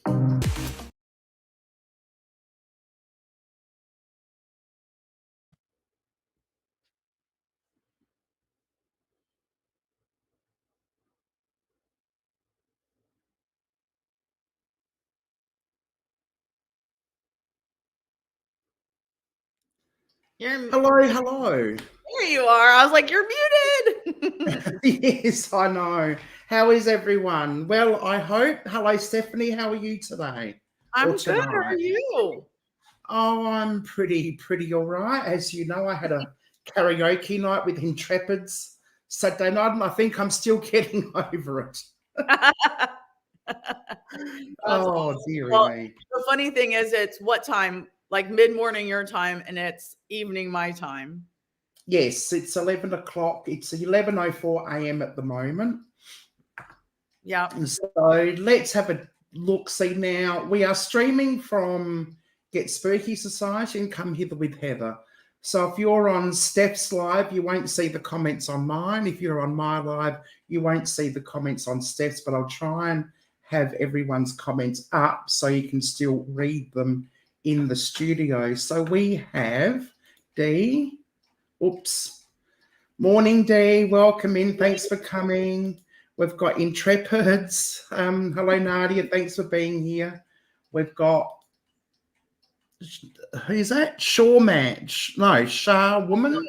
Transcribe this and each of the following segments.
Hello, hello. There you are. I was like, you're muted. Yes, I know. How is everyone? Well, I hope. Hello, Stephanie. How are you today? Or I'm good. How are tonight? you? Oh, I'm pretty all right. As you know, I had a karaoke night with Intrepids Saturday night, and I think I'm still getting over it. Oh, dearie Well, me. the funny thing is, it's what time? Like mid-morning your time, and it's evening my time. Yes, it's 11 o'clock. It's 11:04 a.m. at the moment. Yeah. So let's have a look. See now, we are streaming from Get Spooky Society and Come Hither with Heather. So if you're on Steph's live, you won't see the comments on mine. If you're on my live, you won't see the comments on Steph's, but I'll try and have everyone's comments up so you can still read them in the studio. So we have Dee. Oops. Morning, Dee. Welcome in. Thanks for coming. We've got Intrepids. Hello, Nadia. Thanks for being here. We've got, who's that? Shaw Match. No, Shah Woman.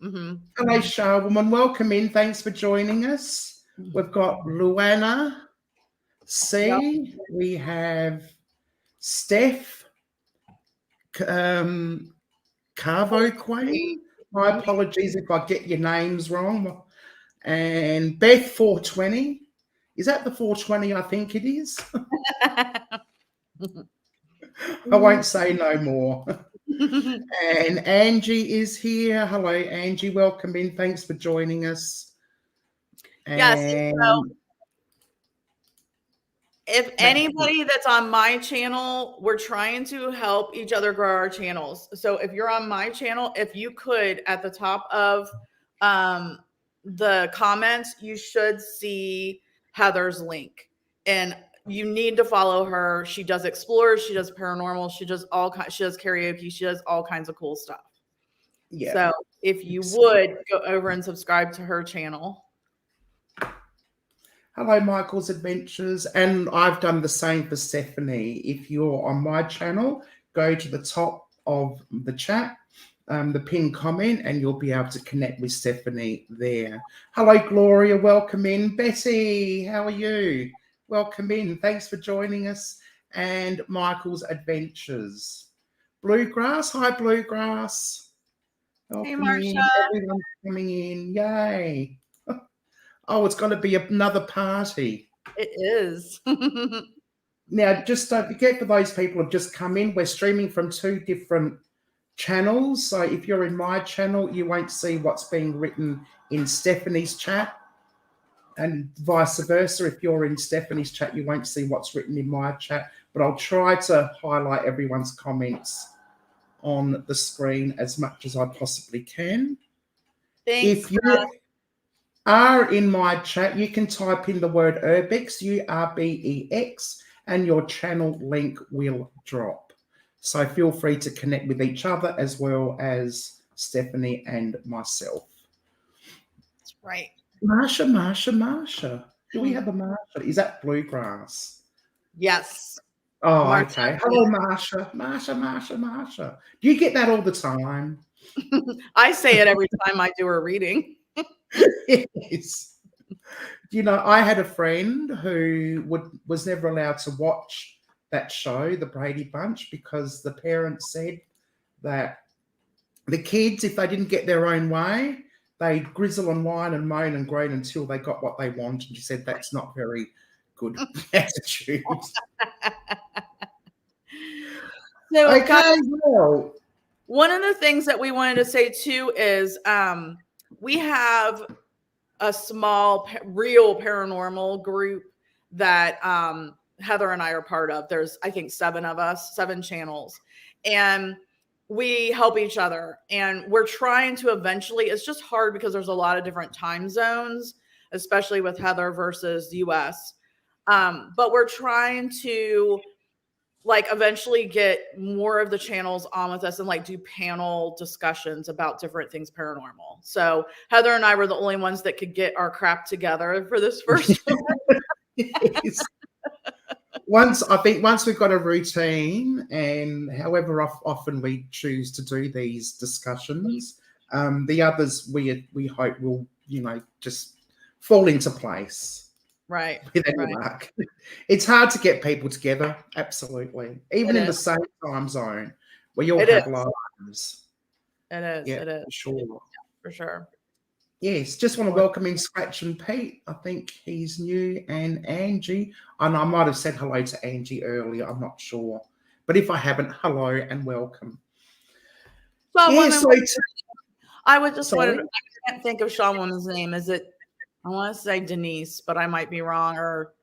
Mm-hmm. Hello, Shah Woman. Welcome in. Thanks for joining us. We've got Luana C. Yep. We have Steph. Carvo Quay. My apologies if I get your names wrong. And Beth 420. Is that the 420 I think it is? I won't say no more. And Angie is here. Hello, Angie. Welcome in. Thanks for joining us. Yes. And So if anybody that's on my channel, we're trying to help each other grow our channels. So if you're on my channel, if you could, at the top of the comments, you should see Heather's link, and you need to follow her. She does explorers, she does paranormal, she does she does karaoke, she does all kinds of cool stuff. yeah. So if you would go over and subscribe to her channel. Hello, Michael's Adventures. And I've done the same for Stephanie. If you're on my channel, go to the top of the chat, the pinned comment, and you'll be able to connect with Stephanie there. Hello, Gloria. Welcome in. Betty, how are you? Welcome in. Thanks for joining us. And Michael's Adventures. Bluegrass. Hi, Bluegrass. Welcome in. Marsha. Everyone's coming in. Yay. Oh, it's going to be another party. It is. Now, just don't forget, for those people who have just come in, we're streaming from 2 different channels. So if you're in my channel, you won't see what's being written in Stephanie's chat. And vice versa, if you're in Stephanie's chat, you won't see what's written in my chat. But I'll try to highlight everyone's comments on the screen as much as I possibly can. Thanks. If you are in my chat, you can type in the word Urbex, URBEX, and your channel link will drop. So feel free to connect with each other as well as Stephanie and myself. That's right. Marsha. Do we have a Marsha? Is that Bluegrass? Yes. Oh, Marsha. Okay. Hello, Marsha. Do you get that all the time? I say it every time I do a reading. Yes. You know, I had a friend who was never allowed to watch that show, The Brady Bunch, because the parents said that the kids, if they didn't get their own way, they'd grizzle and whine and moan and groan until they got what they want. And she said that's not very good attitude. So, okay, guys, well, one of the things that we wanted to say too is we have a small, real paranormal group that Heather and I are part of. There's, I think, 7 of us, 7 channels. And we help each other. And we're trying to eventually, it's just hard because there's a lot of different time zones, especially with Heather versus US. But we're trying to like eventually get more of the channels on with us and like do panel discussions about different things paranormal. So Heather and I were the only ones that could get our crap together for this first one. Yes. Once we've got a routine, and however often we choose to do these discussions, the others we hope will just fall into place. Right. With any luck. It's hard to get people together, absolutely. Even in the same time zone. We all have lives. It is. Yeah, it is. For sure. For sure. Yes, just want to welcome in Scratch and Pete. I think he's new, and Angie. And I might have said hello to Angie earlier, I'm not sure. But if I haven't, hello and welcome. So I would just want to, I can't think of Shaw Woman's name. Is it, I want to say Denise, but I might be wrong. Or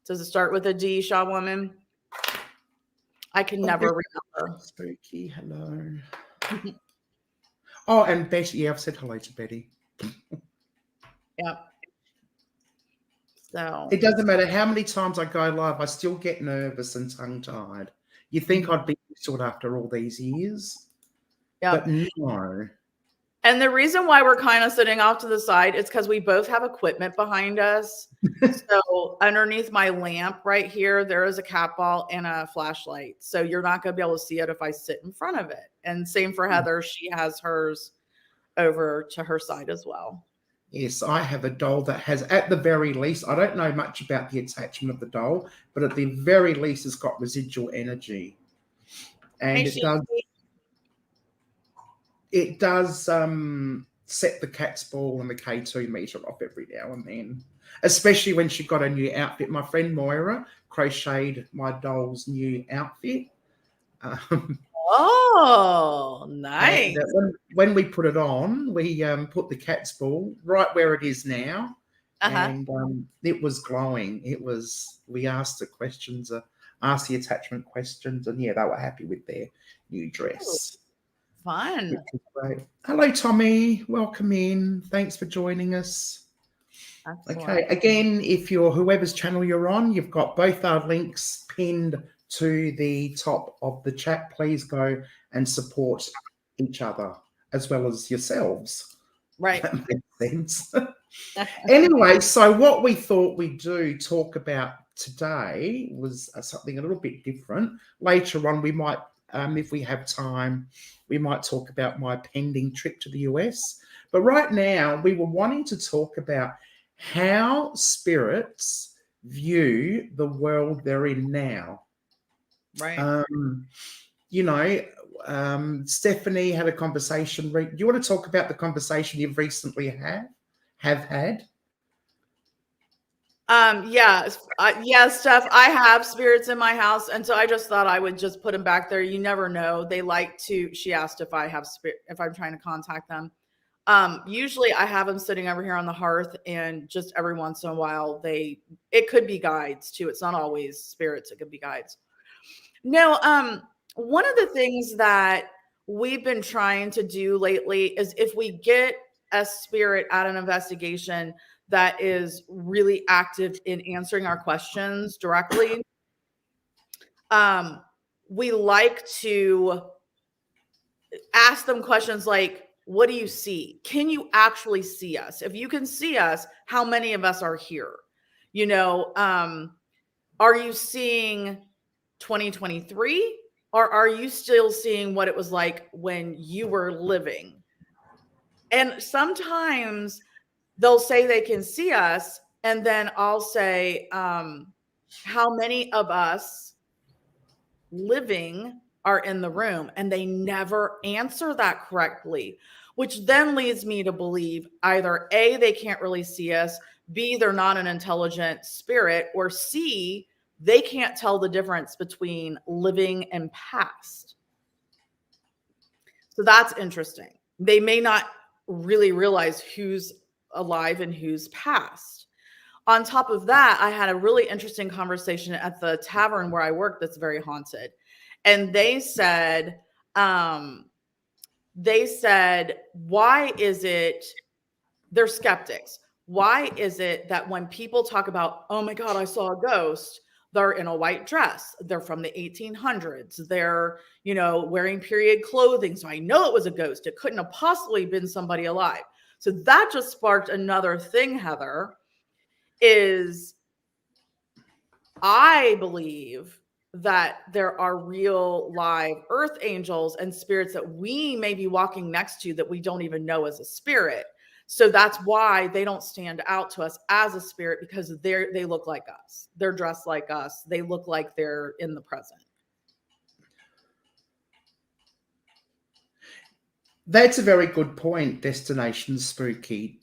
does it start with a D, Shaw Woman? I can never remember. Spooky, hello. Oh, and Betty. Yeah, I've said hello to Betty. Yep. So it doesn't matter how many times I go live, I still get nervous and tongue-tied. You think I'd be used to it after all these years? Yeah. But no. And the reason why we're kind of sitting off to the side is because we both have equipment behind us. So underneath my lamp right here, there is a cat ball and a flashlight. So you're not going to be able to see it if I sit in front of it. And same for Heather. She has hers over to her side as well. Yes, I have a doll that has, at the very least, I don't know much about the attachment of the doll, but at the very least, it's got residual energy. And it does set the cat's ball and the K2 meter off every now and then, especially when she got a new outfit. My friend Moira crocheted my doll's new outfit. Oh, nice. When we put it on, we put the cat's ball right where it is now. And it was glowing. We asked the questions, asked the attachment questions, and yeah, they were happy with their new dress. Fun. Great. Hello, Tommy. Welcome in. Thanks for joining us. Excellent. Okay. Again, if you're whoever's channel you're on, you've got both our links pinned to the top of the chat. Please go and support each other as well as yourselves. Right. That makes sense. Anyway, so what we thought we'd talk about today was something a little bit different. Later on, we might, if we have time, we might talk about my pending trip to the US. But right now, we were wanting to talk about how spirits view the world they're in now. Right. Stephanie had a conversation. Do you want to talk about the conversation you've recently have had? Yes, Steph, I have spirits in my house. And so I just thought I would just put them back there. You never know. They like to, she asked if I have if I'm trying to contact them. Usually I have them sitting over here on the hearth, and just every once in a while, it could be guides too. It's not always spirits. It could be guides. No, one of the things that we've been trying to do lately is if we get a spirit at an investigation that is really active in answering our questions directly, we like to ask them questions like, what do you see? Can you actually see us? If you can see us, how many of us are here? Are you seeing 2023, or are you still seeing what it was like when you were living? And sometimes they'll say they can see us, and then I'll say, how many of us living are in the room? And they never answer that correctly, which then leads me to believe either A, they can't really see us, B, they're not an intelligent spirit, or C, they can't tell the difference between living and past. So that's interesting. They may not really realize who's alive and who's past. On top of that, I had a really interesting conversation at the tavern where I work that's very haunted. And they said, why is it, they're skeptics. why is it that when people talk about, oh my God, I saw a ghost, they're in a white dress, they're from the 1800s, they're, wearing period clothing. So I know it was a ghost. It couldn't have possibly been somebody alive. So that just sparked another thing, Heather, is I believe that there are real live earth angels and spirits that we may be walking next to that we don't even know as a spirit. So that's why they don't stand out to us as a spirit, because they look like us. They're dressed like us. They look like they're in the present. That's a very good point, Destination Spooky.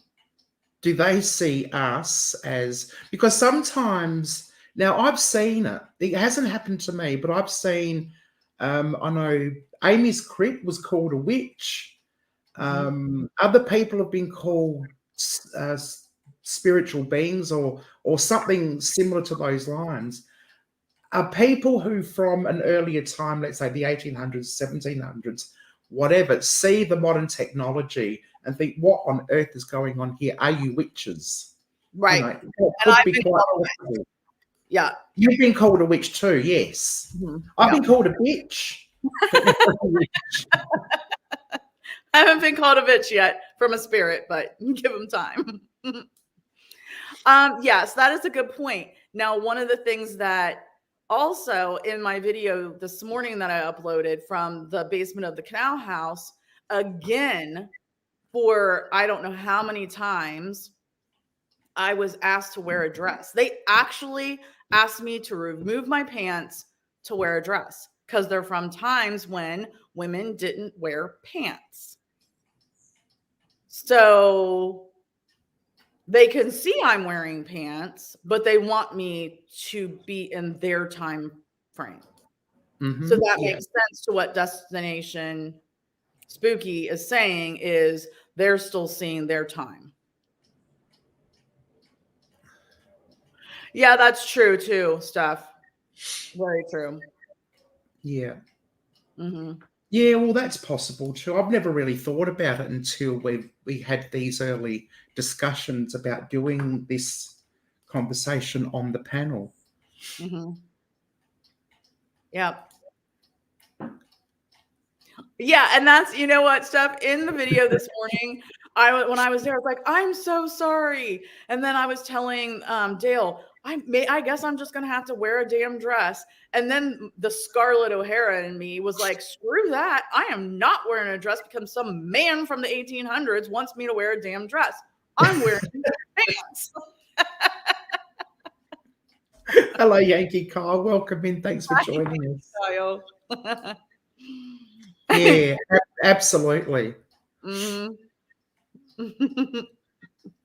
Do they see us as, because sometimes, now I've seen it. It hasn't happened to me, but I've seen, I know Amy's Crypt was called a witch. Other people have been called spiritual beings or something similar to those lines. Are people who from an earlier time, let's say the 1800s, 1700s, whatever, see the modern technology and think, what on earth is going on here? Are you witches? Right. And I've been called a witch. Yeah. You've been called a witch too, yes. I've been called a bitch. I haven't been called a bitch yet from a spirit, but give them time. Yes, that is a good point. Now, one of the things that also in my video this morning that I uploaded from the basement of the canal house, again, for I don't know how many times, I was asked to wear a dress. They actually asked me to remove my pants to wear a dress because they're from times when women didn't wear pants. So they can see I'm wearing pants, but they want me to be in their time frame. So that makes sense to what Destination Spooky is saying, is they're still seeing their time. Yeah, that's true too, Steph. Very true. Yeah. Yeah, well, that's possible too. I've never really thought about it until we had these early discussions about doing this conversation on the panel. Yeah. Yeah, and that's, you know what, Steph, in the video this morning, when I was there, I was like, I'm so sorry. And then I was telling Dale, I guess I'm just gonna have to wear a damn dress. And then the Scarlett O'Hara in me was like, screw that. I am not wearing a dress because some man from the 1800s wants me to wear a damn dress. I'm wearing pants. Hello, Yankee Kyle. Welcome in. Thanks for joining us. Kyle. Yeah, absolutely. Quite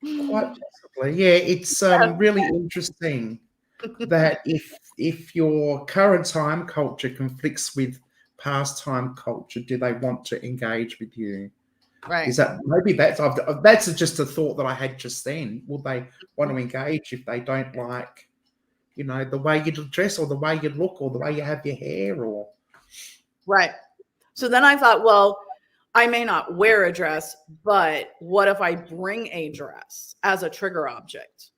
possibly. Yeah, it's really interesting that if your current time culture conflicts with past time culture, do they want to engage with you? Right. Is that maybe that's just a thought that I had just then? Will they want to engage if they don't like, the way you dress or the way you look or the way you have your hair or? Right. So then I thought, well, I may not wear a dress, but what if I bring a dress as a trigger object?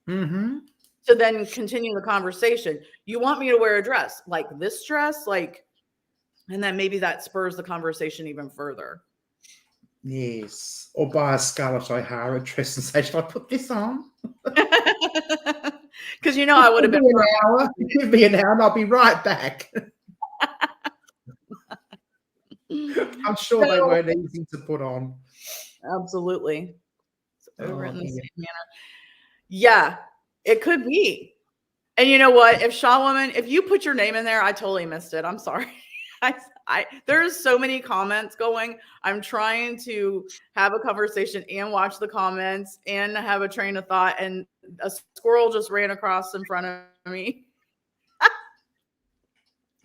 To then continue the conversation. You want me to wear a dress like this dress, and then maybe that spurs the conversation even further. Yes, or buy a Scarlett O'Hara dress and say, "Should I put this on?" Because I would have been an hour. Give me an hour, and I'll be right back. I'm sure they weren't easy to put on. Absolutely. Over in the same manner. Yeah, it could be. And you know what? If Shaw Woman, if you put your name in there, I totally missed it. I'm sorry. There's so many comments going. I'm trying to have a conversation and watch the comments and have a train of thought. And a squirrel just ran across in front of me.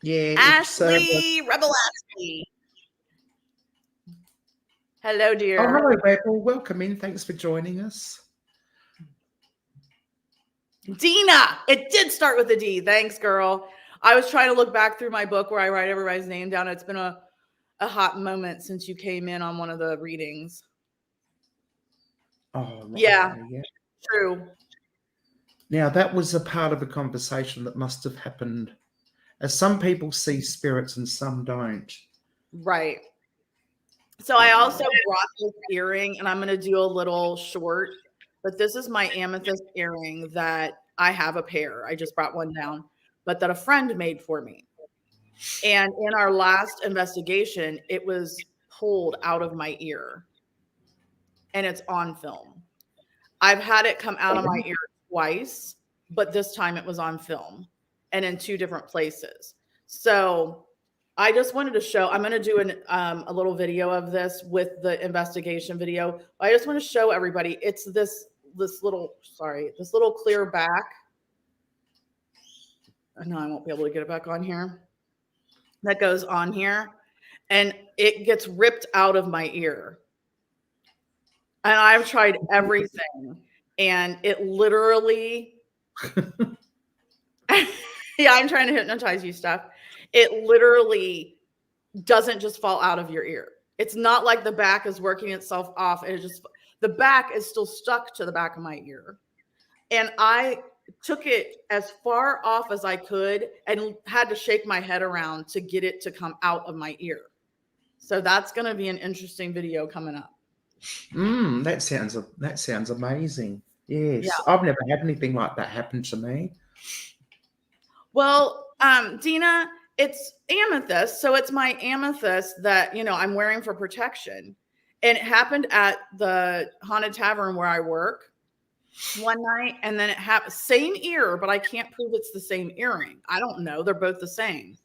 Yeah. Ashley, Rebel Ashley. Hello, dear. Oh, hello, Rebel. Welcome in. Thanks for joining us. Dina. It did start with a D. Thanks, girl. I was trying to look back through my book where I write everybody's name down. It's been a hot moment since you came in on one of the readings. Oh, right. Yeah. True. Now, that was a part of a conversation that must have happened, as some people see spirits and some don't. Right. So I also brought this earring, and I'm going to do a little short, but this is my amethyst earring that I have a pair. I just brought one down, but that a friend made for me. And in our last investigation, it was pulled out of my ear, and it's on film. I've had it come out of my ear twice, but this time it was on film and in 2 different places. So I just wanted to show, I'm going to do a little video of this with the investigation video. I just want to show everybody. It's this little clear back. No, I won't be able to get it back on here. That goes on here, and it gets ripped out of my ear. And I've tried everything, and it literally, yeah, I'm trying to hypnotize you stuff. It literally doesn't just fall out of your ear. It's not like the back is working itself off. The back is still stuck to the back of my ear. And I took it as far off as I could and had to shake my head around to get it to come out of my ear. So that's going to be an interesting video coming up. That sounds amazing. Yes. Yeah. I've never had anything like that happen to me. Well, Dina, it's amethyst. So it's my amethyst that, I'm wearing for protection. And it happened at the Haunted Tavern where I work one night. And then it happened, same ear, but I can't prove it's the same earring. I don't know. They're both the same.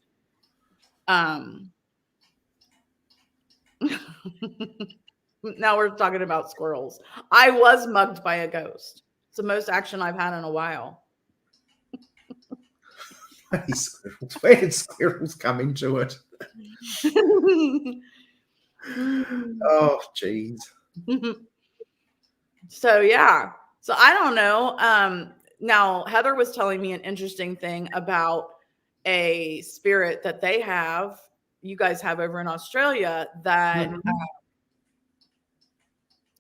Now we're talking about squirrels. I was mugged by a ghost. It's the most action I've had in a while. Squirrels. Where did squirrels come into it? Oh, geez. So, yeah. So, I don't know. Now, Heather was telling me an interesting thing about a spirit that they have, you guys have over in Australia, that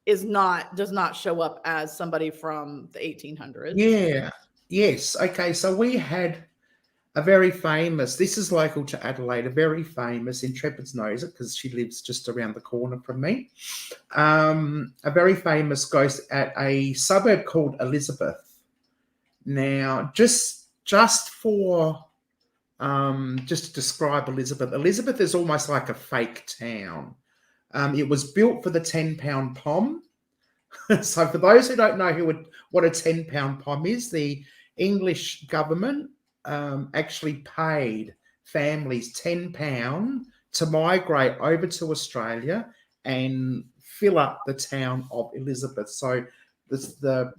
does not show up as somebody from the 1800s. Yeah. Yes. Okay. So we had a very famous, this is local to Adelaide, a very famous, Intrepid's knows it because she lives just around the corner from me, a very famous ghost at a suburb called Elizabeth. Now, just to describe Elizabeth is almost like a fake town. It was built for the 10-pound pom. So for those who don't know what a 10-pound pom is, the English government actually paid families £10 to migrate over to Australia and fill up the town of Elizabeth. So the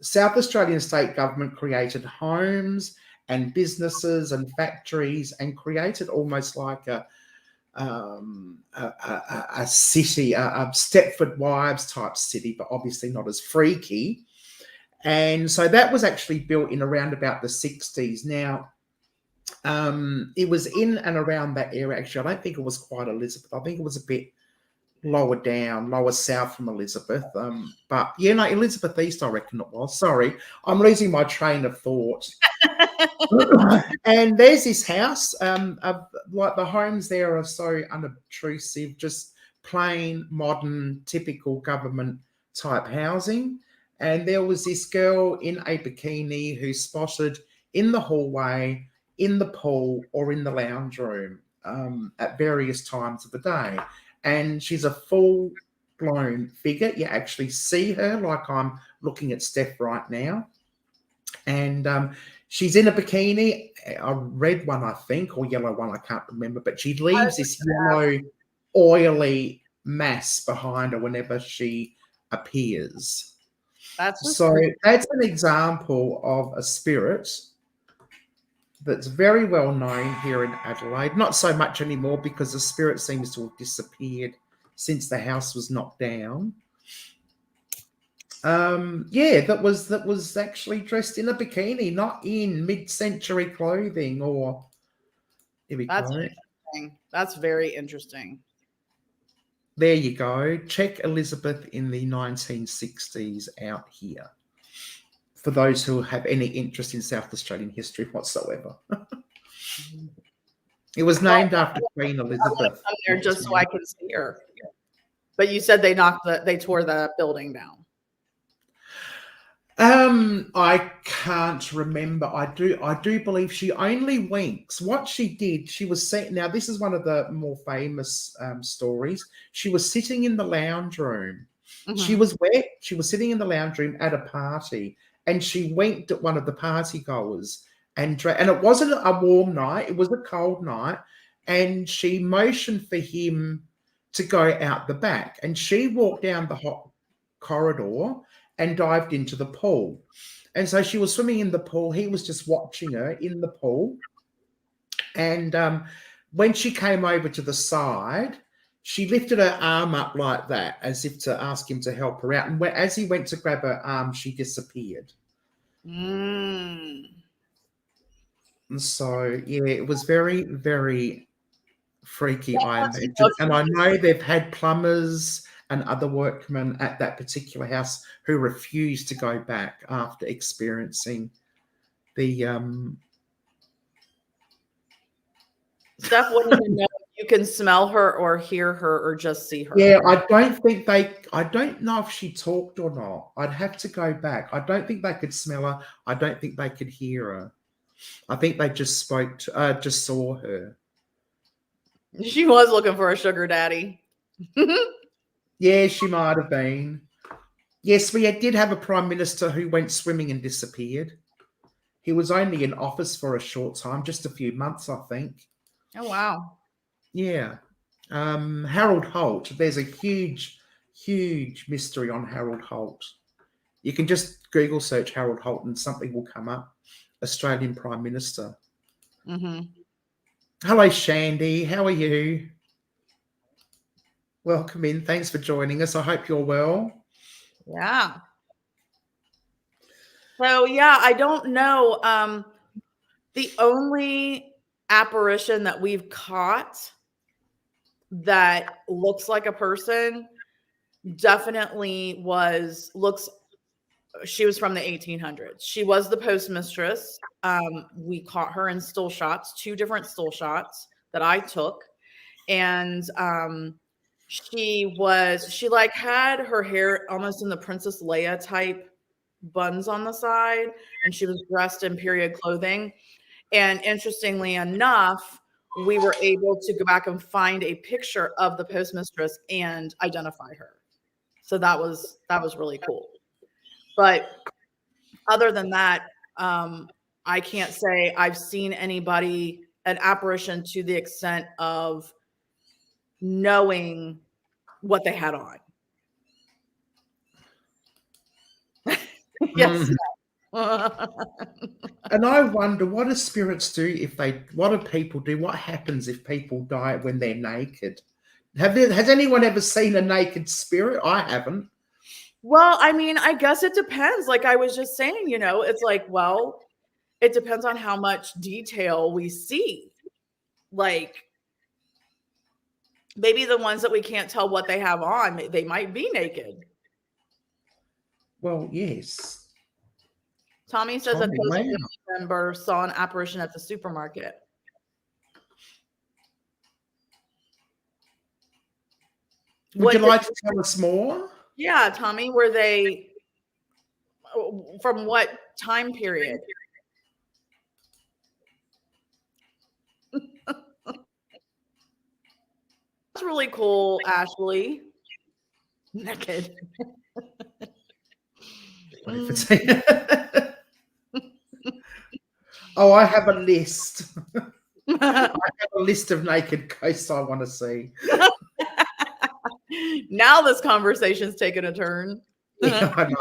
South Australian state government created homes and businesses and factories and created almost like a city, a Stepford Wives type city, but obviously not as freaky. And so that was actually built in around about the 60s. Now, it was in and around that area, actually. I don't think it was quite Elizabeth. I think it was a bit lower south from Elizabeth. But, Elizabeth East, I reckon it was. Sorry, I'm losing my train of thought. And there's this house. Like the homes there are so unobtrusive, just plain, modern, typical government type housing. And there was this girl in a bikini who spotted in the hallway, in the pool, or in the lounge room at various times of the day. And she's a full-blown figure. You actually see her like I'm looking at Steph right now. And she's in a bikini, a red one, I think, or yellow one, I can't remember. But she leaves this yellow, oily mass behind her whenever she appears. That's an example of a spirit that's very well known here in Adelaide. Not so much anymore because the spirit seems to have disappeared since the house was knocked down. That was actually dressed in a bikini, not in mid-century clothing or. Here we go. Interesting. That's very interesting. There you go. Check Elizabeth in the 1960s out here. for those who have any interest in South Australian history whatsoever. It was named after Queen Elizabeth. I'm there just so I can see her. But you said they tore the building down. I can't remember. I do believe she only winks. What she did, she was saying. Now, this is one of the more famous stories. She was sitting in the lounge room. Mm-hmm. She was wet. She was sitting in the lounge room at a party, and she winked at one of the party goers. And it wasn't a warm night. It was a cold night, and she motioned for him to go out the back. And she walked down the hot corridor and dived into the pool. And so she was swimming in the pool. He was just watching her in the pool. And when she came over to the side, she lifted her arm up like that, as if to ask him to help her out. And as he went to grab her arm, she disappeared. And so, yeah, it was very, very freaky, I imagine. And I know they've had plumbers and other workmen at that particular house who refused to go back after experiencing the Steph wouldn't even know if you can smell her or hear her or just see her. Yeah, I don't know if she talked or not. I'd have to go back. I don't think they could smell her. I don't think they could hear her. I think they just just saw her. She was looking for a sugar daddy. Yeah, she might have been. Yes, we did have a prime minister who went swimming and disappeared. He was only in office for a short time, just a few months, I think. Oh, wow. Yeah. Harold Holt. There's a huge, huge mystery on Harold Holt. You can just Google search Harold Holt and something will come up. Australian Prime Minister. Mm-hmm. Hello, Shandy. How are you? Welcome in. Thanks for joining us. I hope you're well. Yeah. So, yeah, I don't know. The only apparition that we've caught that looks like a person definitely she was from the 1800s. She was the postmistress. We caught her in still shots, 2 different still shots that I took. And she had her hair almost in the Princess Leia type buns on the side, and she was dressed in period clothing. And interestingly enough, we were able to go back and find a picture of the postmistress and identify her. So that was really cool. But other than that, I can't say I've seen an apparition to the extent of knowing what they had on. Yes. And I wonder, what do spirits do what do people do? What happens if people die when they're naked? Has anyone ever seen a naked spirit? I haven't. Well, I mean, I guess it depends. Like I was just saying, it's like, well, it depends on how much detail we see. Like maybe the ones that we can't tell what they have on, they might be naked. Well, yes. Tommy says a family member saw an apparition at the supermarket. Would you like to tell us more? Yeah, Tommy, were they from what time period? That's really cool, Ashley. Naked. Oh, I have a list. I have a list of naked ghosts I want to see. Now this conversation's taking a turn. Yeah, I know.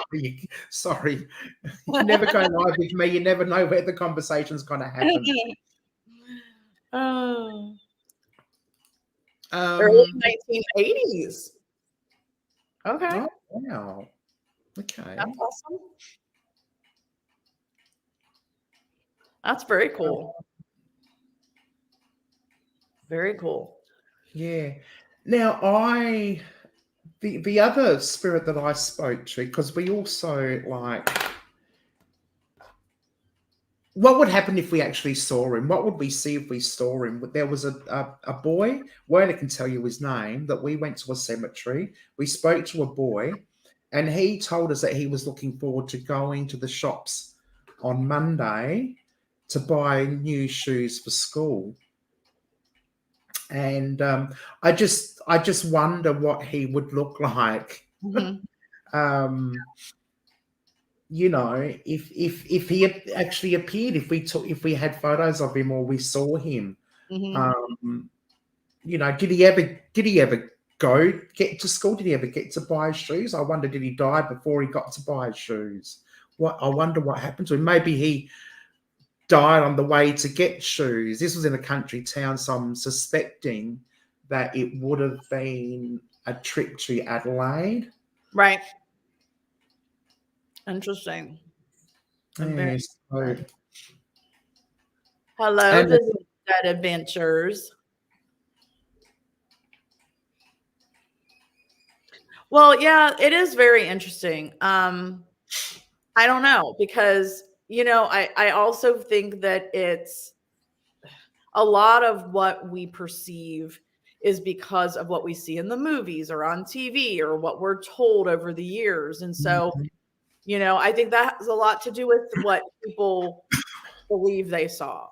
Sorry. You never go live with me. You never know where the conversation's going to happen. Early 1980s. Okay. Oh, wow. Okay. That's awesome. That's very cool. Very cool. Yeah. Now, the other spirit that I spoke to, because we also what would happen if we actually saw him? What would we see if we saw him? There was a boy, Werner can tell you his name, that we went to a cemetery. We spoke to a boy, and he told us that he was looking forward to going to the shops on Monday to buy new shoes for school. And I just wonder what he would look like. Mhm. You know, if he had actually appeared, if we had photos of him or we saw him, Mhm. you know, did he ever get to school? Did he ever get to buy shoes? I wonder, did he die before he got to buy shoes? I wonder what happened to him. Maybe he died on the way to get shoes. This was in a country town, so I'm suspecting that it would have been a trip to Adelaide. Right. Interesting. Yes. Hello, And this is Dead Adventures. Well, yeah, it is very interesting. I don't know, because I also think that it's a lot of what we perceive is because of what we see in the movies or on TV or what we're told over the years. And so, I think that has a lot to do with what people believe they saw.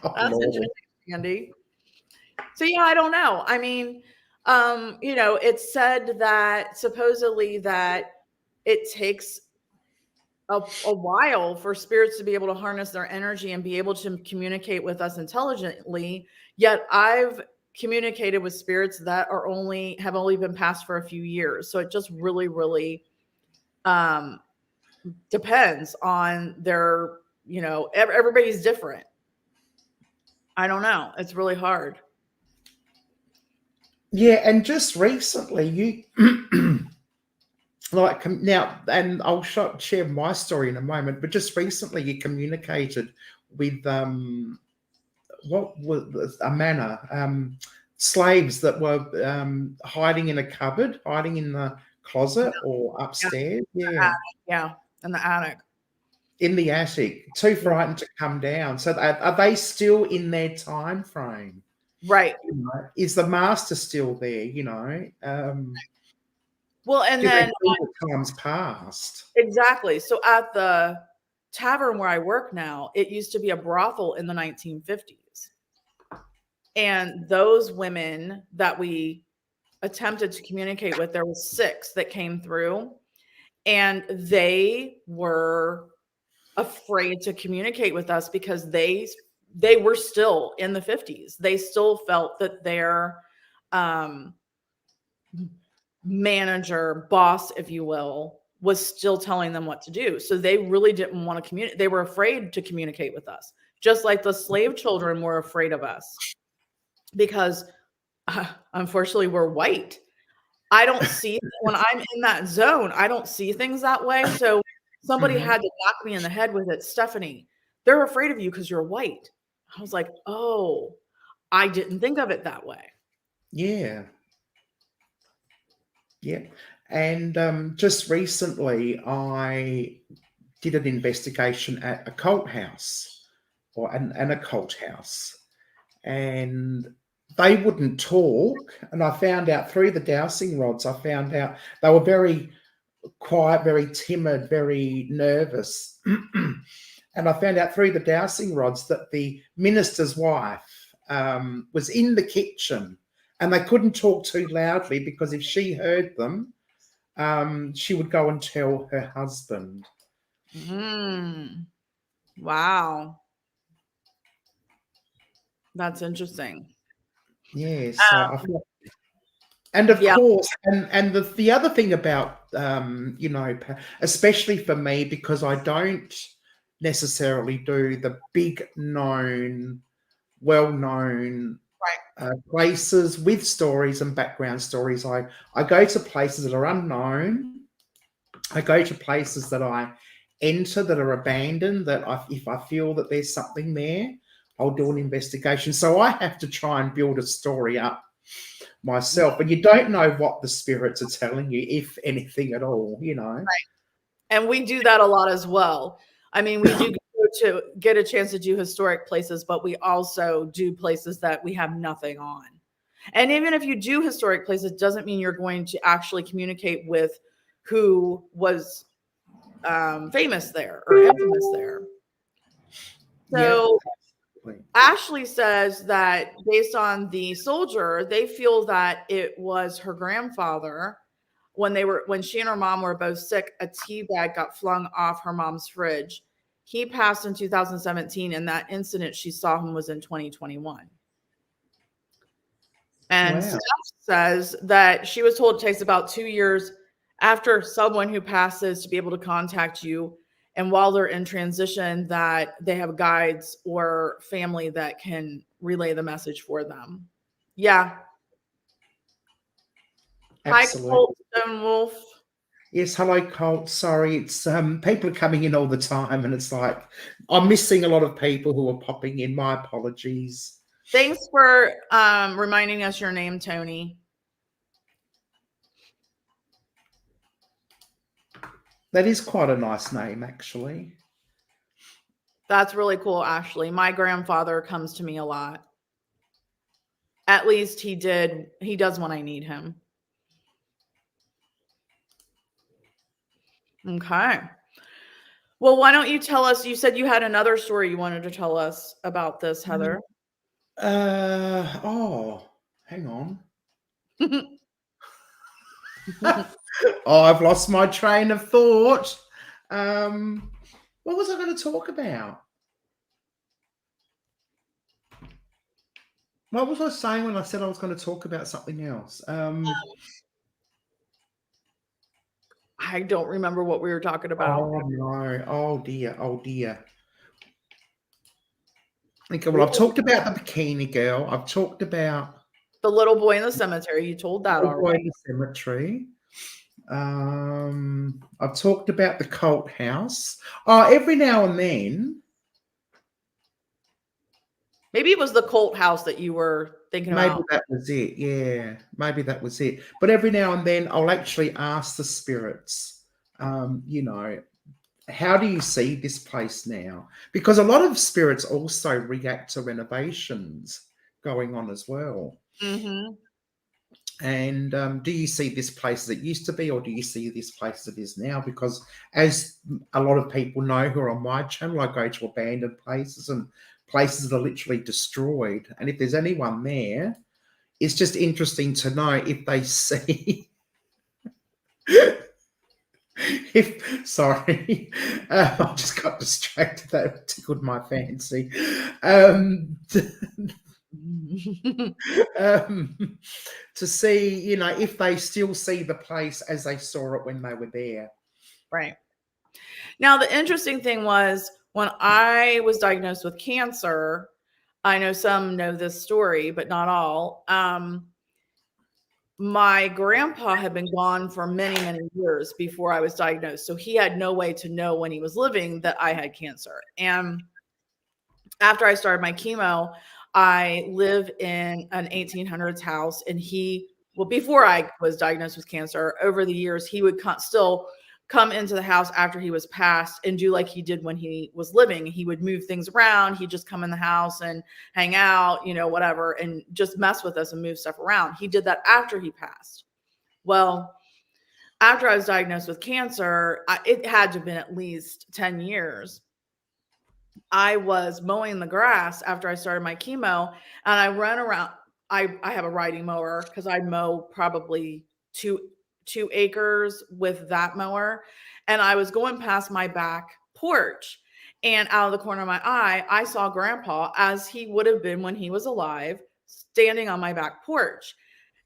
That's interesting, Andy. So yeah, I don't know. I mean, it's said that supposedly that it takes a while for spirits to be able to harness their energy and be able to communicate with us intelligently. Yet I've communicated with spirits that have only been passed for a few years. So it just really, really depends on their, everybody's different. I don't know. It's really hard. Yeah, and just recently, you like now, and I'll share my story in a moment. But just recently, you communicated with what was a manor, slaves that were hiding in a cupboard, hiding in the closet or upstairs. Yeah, in the attic. In the attic, too frightened to come down. So are they still in their time frame? Right. Is the master still there? Well, and then times past. Exactly. So at the tavern where I work now, it used to be a brothel in the 1950s. And those women that we attempted to communicate with, there was 6 that came through, and they were afraid to communicate with us because they were still in the 50s. They still felt that their manager, boss, if you will, was still telling them what to do. So they really didn't want to communicate. They were afraid to communicate with us, just like the slave children were afraid of us because unfortunately we're white. I don't see when I'm in that zone, I don't see things that way. So somebody had to knock me in the head with it. Stephanie, they're afraid of you because you're white. I was like, oh, I didn't think of it that way. Yeah. Yeah. And just recently, I did an investigation at a cult house or an occult house, and they wouldn't talk. And I found out through the dowsing rods, I found out they were very quiet, very timid, very nervous. And I found out through the dowsing rods that the minister's wife was in the kitchen, and they couldn't talk too loudly because if she heard them, she would go and tell her husband. Wow. That's interesting. Yes. Yeah, so and of course, and the other thing about, especially for me, because I don't necessarily do the big known, well-known places with stories and background stories. I go to places that are unknown. I go to places that I enter that are abandoned, that if I feel that there's something there, I'll do an investigation. So I have to try and build a story up myself, and you don't know what the spirits are telling you, if anything at all, you know. Right. And we do that a lot as well. I mean, we do go to get a chance to do historic places, but we also do places that we have nothing on. And even if you do historic places, it doesn't mean you're going to actually communicate with who was famous there or infamous there. So Yeah. Ashley says that based on the soldier, they feel that it was her grandfather. When she and her mom were both sick, a tea bag got flung off her mom's fridge. He passed in 2017, and that incident she saw him was in 2021. And Wow. Steph says that she was told it takes about 2 years after someone who passes to be able to contact you. And while they're in transition, that they have guides or family that can relay the message for them. Yeah. Absolutely. Hi, Colt Stone Wolf. Yes, hello, Colt. Sorry, it's people are coming in all the time, and it's like I'm missing a lot of people who are popping in. My apologies. Thanks for reminding us your name, Tony. That is quite a nice name, actually. That's really cool, Ashley. My grandfather comes to me a lot. At least he did. He does when I need him. Okay. Well, why don't you tell us? You said you had another story you wanted to tell us about this, Heather. Oh, hang on. Oh, I've lost my train of thought. What was I going to talk about? What was I saying when I said I was going to talk about something else? I don't remember what we were talking about. Oh no! Oh dear! Oh dear! Okay, well, I've talked about the bikini girl. I've talked about the little boy in the cemetery. You told that little boy already. in the cemetery. I've talked about the cult house. Oh, every now and then. Maybe it was the cult house that you were thinking about. Maybe that was it. Yeah, maybe that was it. But every now and then, I'll actually ask the spirits, you know, how do you see this place now? Because a lot of spirits also react to renovations going on as well. Mm-hmm. And do you see this place as it used to be, or do you see this place as it is now? Because as a lot of people know who are on my channel, I go to abandoned places and places that are literally destroyed. And if there's anyone there, it's just interesting to know if they see. Sorry, I just got distracted. That tickled my fancy. To see, you know, if they still see the place as they saw it when they were there. Right. Now, the interesting thing was when I was diagnosed with cancer, I know some know this story, but not all. My grandpa had been gone for many, many years before I was diagnosed. So he had no way to know when he was living that I had cancer. And after I started my chemo, I live in an 1800s house, and before I was diagnosed with cancer, over the years, he would still come into the house after he was passed and do like he did when he was living. He would move things around. He'd just come in the house and hang out, you know, whatever, and just mess with us and move stuff around. He did that after he passed. Well, after I was diagnosed with cancer, it had to have been at least 10 years. I was mowing the grass after I started my chemo, and I run around. I have a riding mower because I mow probably two acres with that mower. And I was going past my back porch, and out of the corner of my eye, I saw Grandpa, as he would have been when he was alive, standing on my back porch.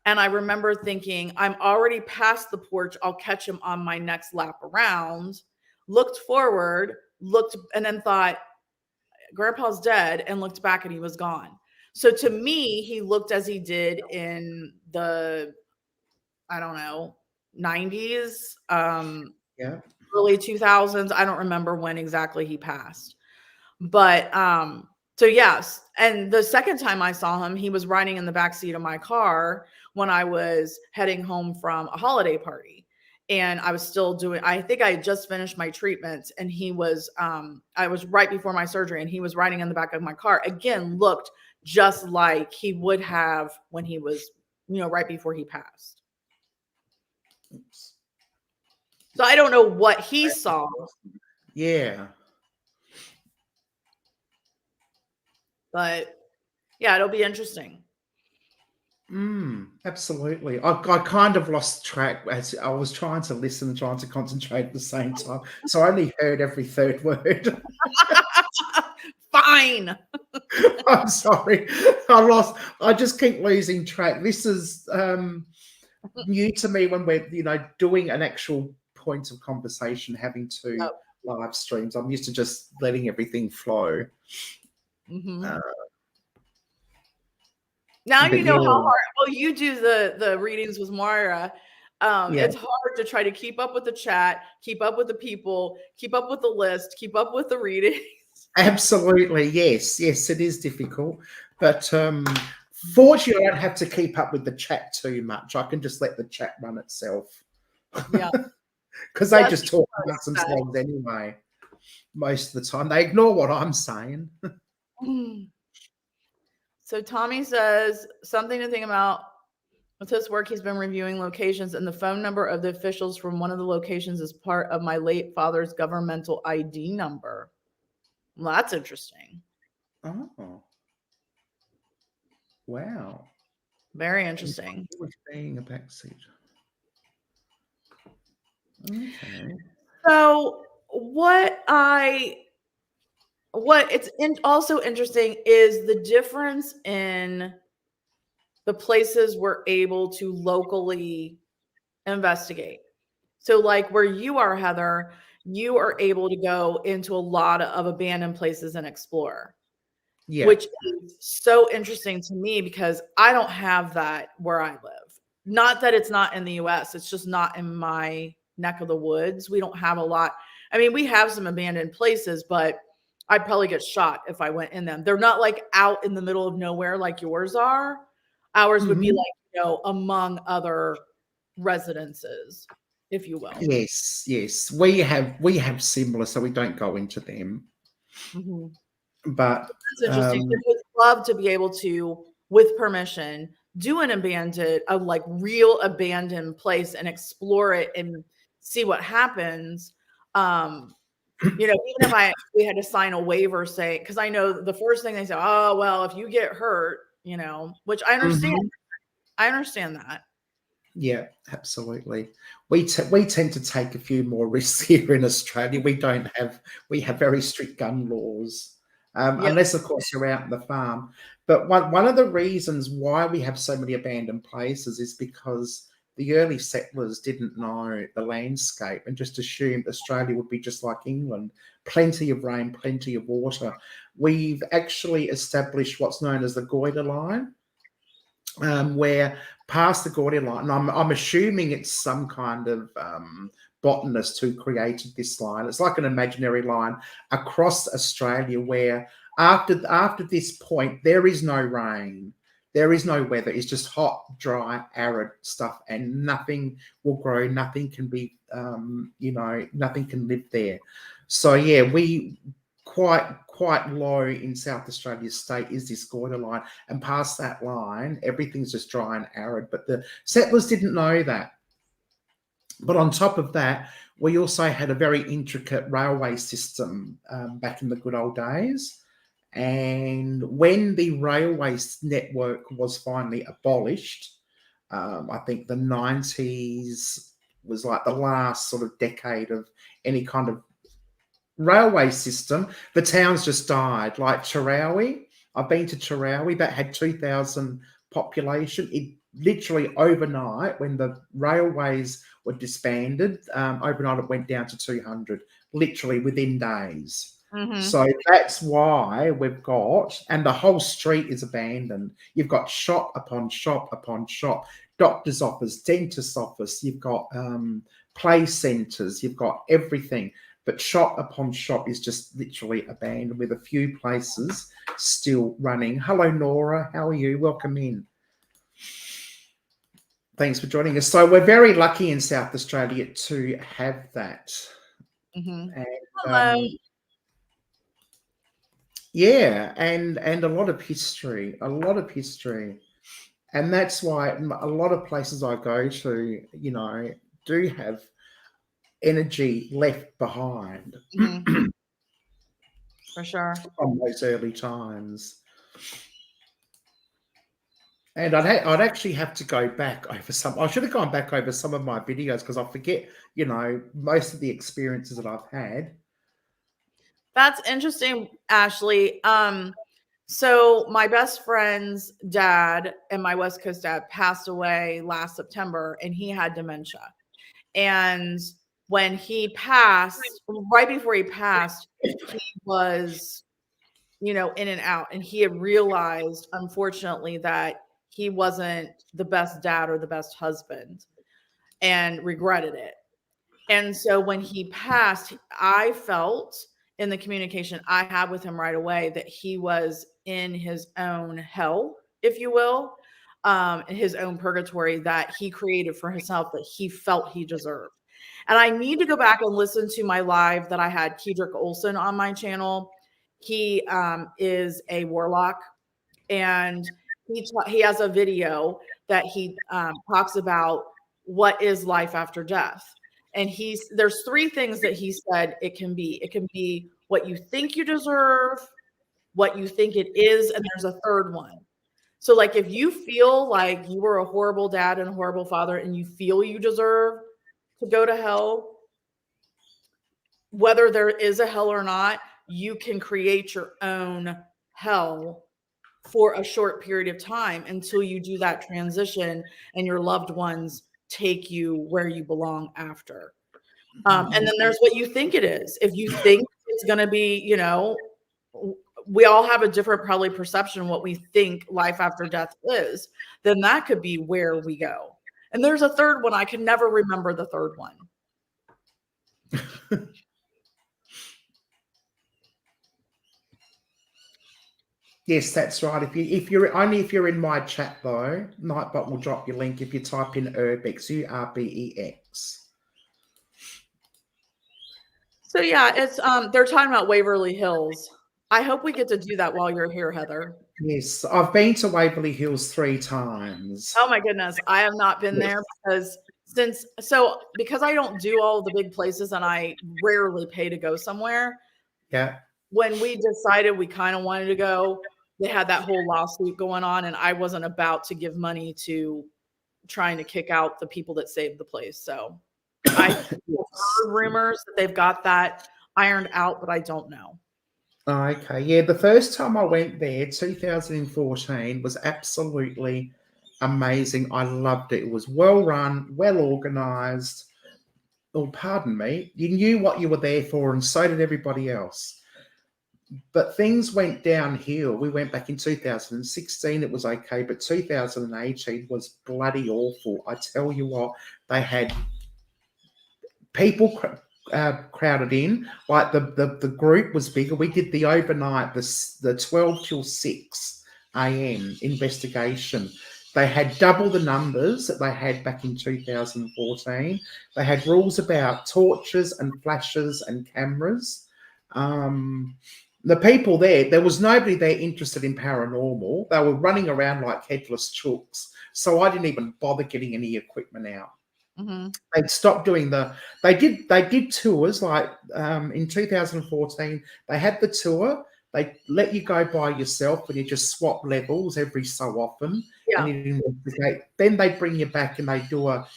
And I remember thinking, I'm already past the porch. I'll catch him on my next lap around. Looked forward, and then thought, Grandpa's dead, and looked back and he was gone. So to me, he looked as he did in the, I don't know, 90s, early 2000s. I don't remember when exactly he passed. But So yes, and the second time I saw him, he was riding in the back seat of my car when I was heading home from a holiday party. And I was still doing, I think I had just finished my treatment, and he was I was right before my surgery, and he was riding in the back of my car. Again, looked just like he would have when he was, right before he passed. Oops. So I don't know what he saw. Yeah. But yeah, it'll be interesting. Absolutely. I kind of lost track as I was trying to listen and trying to concentrate at the same time. So I only heard every third word. Fine. I'm sorry. I just keep losing track. This is new to me when we're, doing an actual point of conversation, having two live streams. I'm used to just letting everything flow. Now you know how hard. Well, you do the readings with Moira. It's hard to try to keep up with the chat, keep up with the people, keep up with the list, keep up with the readings. Absolutely, yes, it is difficult, but fortunately, I don't have to keep up with the chat too much. I can just let the chat run itself. Yeah, because they just talk about themselves anyway. Most of the time, they ignore what I'm saying. So Tommy says something to think about. With his work, he's been reviewing locations, and the phone number of the officials from one of the locations is part of my late father's governmental ID number. Well, that's interesting. Oh. Wow. Very interesting. Being a backseat. Okay. So it's also interesting is the difference in the places we're able to locally investigate. So like where you are, Heather, you are able to go into a lot of abandoned places and explore. Yeah. Which is so interesting to me because I don't have that where I live. Not that it's not in the US, it's just not in my neck of the woods. We don't have a lot. I mean, we have some abandoned places, but I'd probably get shot if I went in them. They're not like out in the middle of nowhere like yours are. Ours would be like, among other residences, if you will. Yes. We have similar, so we don't go into them. But that's interesting. I would love to be able to, with permission, do an abandoned, like real abandoned place and explore it and see what happens. Even if we had to sign a waiver, say, because I know the first thing they say, oh well, if you get hurt, which I understand. I understand that. Yeah, absolutely. We tend to take a few more risks here in Australia. We have very strict gun laws. Unless, of course, you're out in the farm. But one of the reasons why we have so many abandoned places is because the early settlers didn't know the landscape and just assumed Australia would be just like England, plenty of rain, plenty of water. We've actually established what's known as the Goyder Line, where past the Goyder Line, and I'm assuming it's some kind of botanist who created this line. It's like an imaginary line across Australia where after this point, there is no rain. There is no weather. It's just hot, dry, arid stuff, and nothing will grow. Nothing can be, nothing can live there. So yeah, we quite low in South Australia state is this Goyder Line, and past that line, everything's just dry and arid. But the settlers didn't know that. But on top of that, we also had a very intricate railway system back in the good old days. And when the railway network was finally abolished, I think the 90s was like the last sort of decade of any kind of railway system. The towns just died. Like Chirawi, I've been to Chirawi, that had 2,000 population. It literally overnight, when the railways were disbanded, overnight it went down to 200, literally within days. So that's why we've got, and the whole street is abandoned. You've got shop upon shop upon shop, doctor's office, dentist's office. You've got play centres. You've got everything. but shop upon shop is just literally abandoned with a few places still running. Hello, Nora. How are you? Welcome in. Thanks for joining us. So we're very lucky in South Australia to have that. Mm-hmm. And, Hello. yeah, and a lot of history, and that's why a lot of places I go to, you know, do have energy left behind Mm-hmm. For sure. from those early times. And I'd actually have to go back over some. I should have gone back over some of my videos because I forget, you know, most of the experiences that I've had. That's interesting, Ashley. So my best friend's dad and my West Coast dad passed away last September, and he had dementia. And when he passed, right before he passed, he was, you know, in and out. And he had realized, unfortunately, that he wasn't the best dad or the best husband and regretted it. And so when he passed, I felt in the communication I had with him right away that he was in his own hell, if you will, his own purgatory that he created for himself that he felt he deserved. And I need to go back and listen to my live that I had Kedrick Olson on my channel. He is a warlock, and he has a video that he talks about what is life after death. And there's three things that he said it can be. It can be what you think you deserve, what you think it is, and there's a third one. So like if you feel like you were a horrible dad and a horrible father and you feel you deserve to go to hell, whether there is a hell or not, you can create your own hell for a short period of time until you do that transition and your loved ones take you where you belong after. And then there's what you think it is. If you think it's going to be, you know, we all have a different probably perception of what we think life after death is, then that could be where we go. And there's a third one. I can never remember the third one. Yes, that's right. If you're in my chat though, Nightbot will drop your link if you type in Urbex, URBEX. So yeah, it's they're talking about Waverly Hills. I hope we get to do that while you're here, Heather. Yes, I've been to Waverly Hills 3 times. Oh my goodness, I have not been there because I don't do all the big places and I rarely pay to go somewhere. Yeah. When we decided we kind of wanted to go, they had that whole lawsuit going on, and I wasn't about to give money to trying to kick out the people that saved the place. So I heard rumors that they've got that ironed out, but I don't know. Okay, yeah, the first time I went there, 2014, was absolutely amazing. I loved it. It was well run, well organized. Oh, pardon me. You knew what you were there for, and so did everybody else. But things went downhill. We went back in 2016. It was okay, but 2018 was bloody awful. I tell you what, they had people crowded in. Like the group was bigger. We did the overnight, the 12 till 6 a.m. investigation. They had double the numbers that they had back in 2014. They had rules about torches and flashes and cameras. The people there was nobody there interested in paranormal. They were running around like headless chooks. So I didn't even bother getting any equipment out. Mm-hmm. They'd stopped doing they did tours like in 2014. They had the tour. They let you go by yourself and you just swap levels every so often. Yeah. And you investigate. Then they bring you back and they do a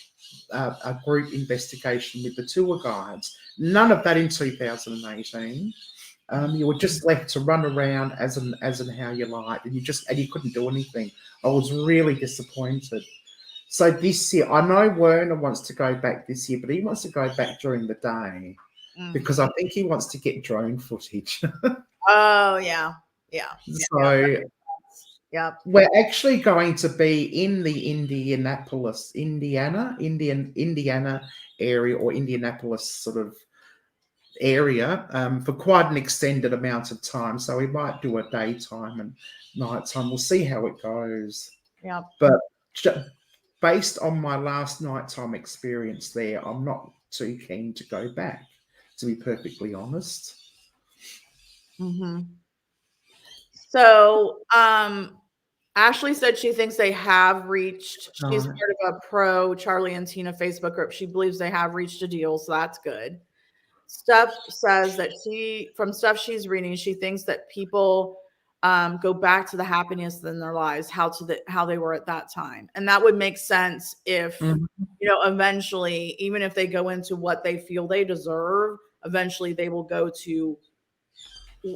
group investigation with the tour guides. None of that in 2018. You were just left to run around as and how you liked, and you couldn't do anything. I was really disappointed. So this year, I know Werner wants to go back this year, but he wants to go back during the day because I think he wants to get drone footage. Oh yeah. So yeah. We're actually going to be in the Indianapolis, Indiana area, or Indianapolis sort of area for quite an extended amount of time. So we might do a daytime and nighttime. We'll see how it goes. Yeah. But based on my last nighttime experience there, I'm not too keen to go back, to be perfectly honest. Mm-hmm. So, Ashley said she thinks they have reached, she's part of a pro Charlie and Tina Facebook group. She believes they have reached a deal, so that's good. Steph says that from stuff she's reading, she thinks that people go back to the happiness in their lives, how they were at that time. And that would make sense if, eventually, even if they go into what they feel they deserve, eventually they will go to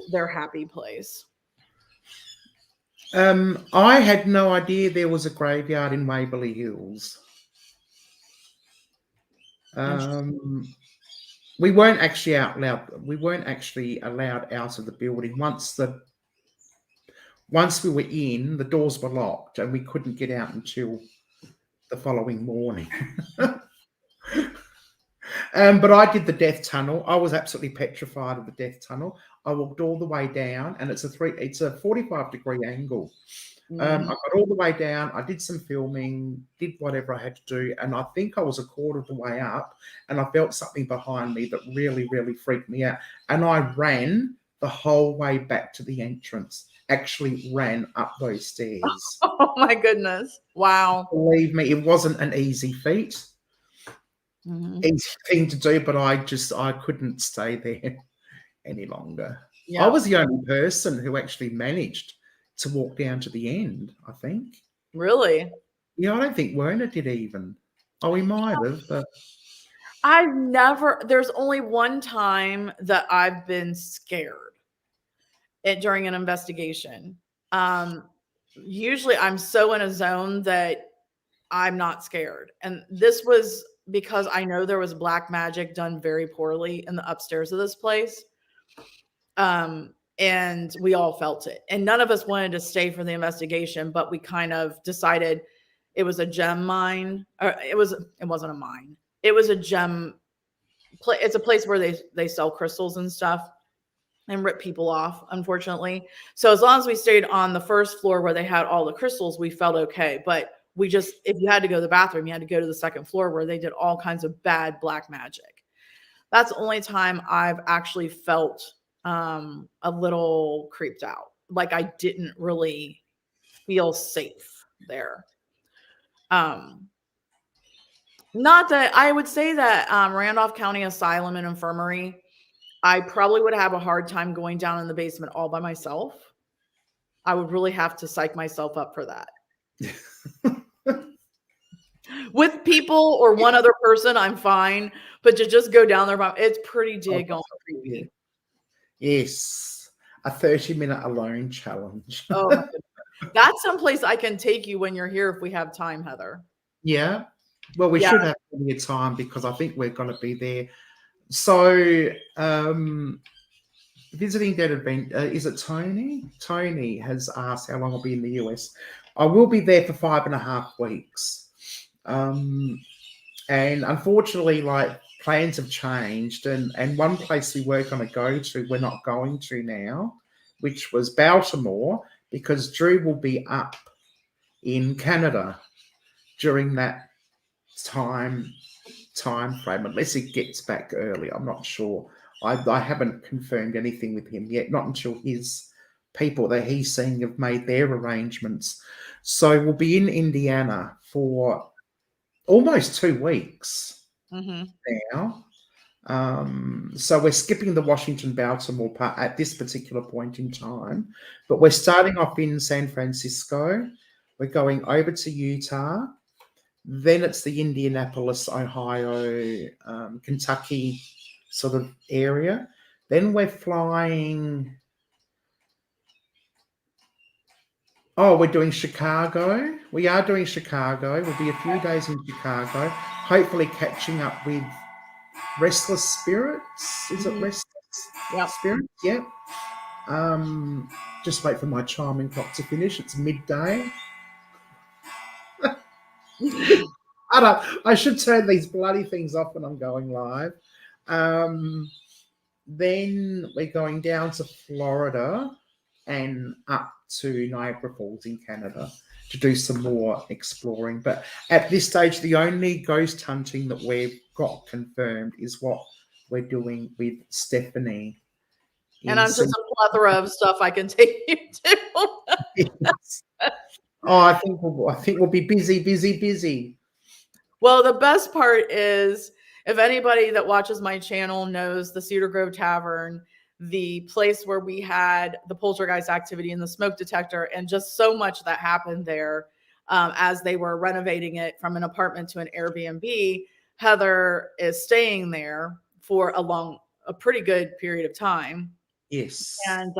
their happy place. I had no idea there was a graveyard in Waverly Hills. We weren't actually allowed out of the building. Once we were in, the doors were locked and we couldn't get out until the following morning. But I did the death tunnel. I was absolutely petrified of the death tunnel. I walked all the way down, and it's a 45-degree angle. I got all the way down. I did some filming, did whatever I had to do, and I think I was a quarter of the way up, and I felt something behind me that really, really freaked me out. And I ran the whole way back to the entrance. Actually ran up those stairs. Oh my goodness! Wow. Believe me, it wasn't an easy feat. Easy thing to do, but I couldn't stay there any longer. Yeah. I was the only person who actually managed to walk down to the end, I think. Really? Yeah, I don't think Werner did even. Oh, he might have, but there's only one time that I've been scared during an investigation. Usually I'm so in a zone that I'm not scared. And this was because I know there was black magic done very poorly in the upstairs of this place. And we all felt it. And none of us wanted to stay for the investigation, but we kind of decided it was a gem mine. Or it wasn't a mine. It was a gem. It's a place where they sell crystals and stuff and rip people off, unfortunately. So as long as we stayed on the first floor where they had all the crystals, we felt okay. But if you had to go to the bathroom, you had to go to the second floor where they did all kinds of bad black magic. That's the only time I've actually felt a little creeped out. Like I didn't really feel safe there. Not that I would say that Randolph County Asylum and Infirmary, I probably would have a hard time going down in the basement all by myself. I would really have to psych myself up for that. With people or one other person, I'm fine. But to just go down there, it's pretty daggone creepy. Yes. A 30-minute alone challenge. Oh, that's someplace I can take you when you're here if we have time, Heather. Yeah. Well, we should have plenty of time because I think we're going to be there. So, visiting dead event, is it Tony? Tony has asked how long I'll be in the US. I will be there for 5.5 weeks. And unfortunately, like plans have changed, and one place we were going to go to, we're not going to now, which was Baltimore, because Drew will be up in Canada during that time frame, unless he gets back early. I'm not sure. I haven't confirmed anything with him yet, not until his people that he's seeing have made their arrangements. So we'll be in Indiana for almost 2 weeks now. So we're skipping the Washington-Baltimore part at this particular point in time, but we're starting off in San Francisco. We're going over to Utah. Then it's the Indianapolis, Ohio, Kentucky sort of area. Then we're flying. Oh, we're doing Chicago. We are doing Chicago. We'll be a few days in Chicago, hopefully catching up with Restless Spirits. Is it Restless Spirits? Yep. Just wait for my chiming clock to finish. It's midday. I should turn these bloody things off when I'm going live. then we're going down to Florida and up to Niagara Falls in Canada to do some more exploring. But at this stage, the only ghost hunting that we've got confirmed is what we're doing with Stephanie. And I'm just a plethora of stuff I can take you to. Yes. Oh, I think we'll be busy. Well, the best part is, if anybody that watches my channel knows the Cedar Grove Tavern, the place where we had the poltergeist activity and the smoke detector, and just so much that happened there as they were renovating it from an apartment to an Airbnb. Heather is staying there for a pretty good period of time. Yes. And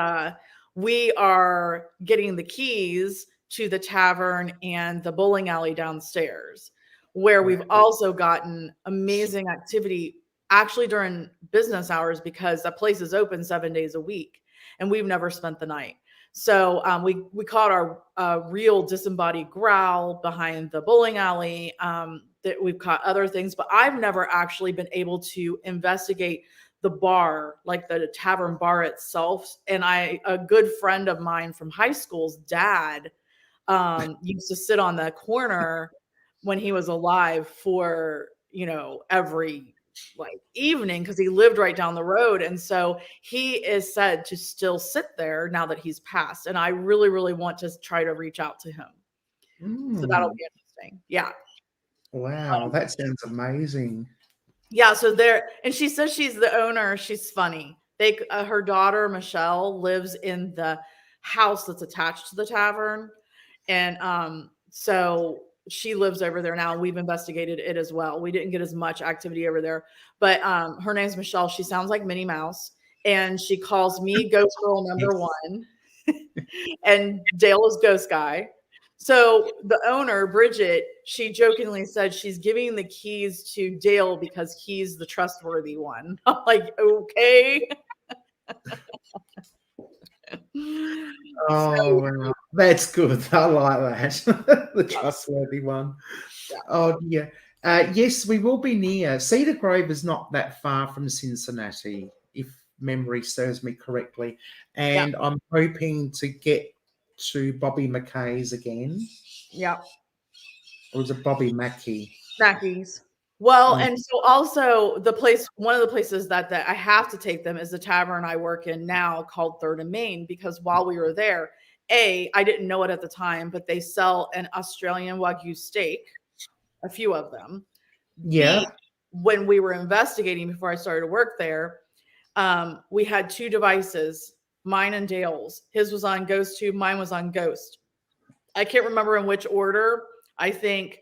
we are getting the keys to the tavern and the bowling alley downstairs, where we've also gotten amazing activity actually during business hours, because that place is open 7 days a week and we've never spent the night. So we caught our real disembodied growl behind the bowling alley. That we've caught other things, but I've never actually been able to investigate the bar, like the tavern bar itself. And a good friend of mine from high school's dad used to sit on the corner when he was alive for, every evening, because he lived right down the road. And so he is said to still sit there now that he's passed. And I really, really want to try to reach out to him. So that'll be interesting. Yeah. Wow. That sounds amazing. Yeah. So and she says she's the owner. She's funny. Her daughter, Michelle, lives in the house that's attached to the tavern. And so she lives over there now. We've investigated it as well. We didn't get as much activity over there, but her name's Michelle. She sounds like Minnie Mouse, and she calls me Ghost Girl number one, and Dale is Ghost Guy. So the owner, Bridget, she jokingly said she's giving the keys to Dale because he's the trustworthy one. I'm like, okay. Oh, wow. That's good. I like that. The trustworthy one. Yeah. Oh, yeah. Yes, we will be near. Cedar Grove is not that far from Cincinnati, if memory serves me correctly. And I'm hoping to get to Bobby McKay's again. Yeah. Or was it Bobby Mackey? Mackey's. Well, and so also one of the places that I have to take them is the tavern I work in now called Third and Main, because while we were there, I didn't know it at the time, but they sell an Australian Wagyu steak, a few of them. Yeah. When we were investigating before I started to work there, we had two devices, mine and Dale's. His was on Ghost Tube, mine was on Ghost. I can't remember in which order. I think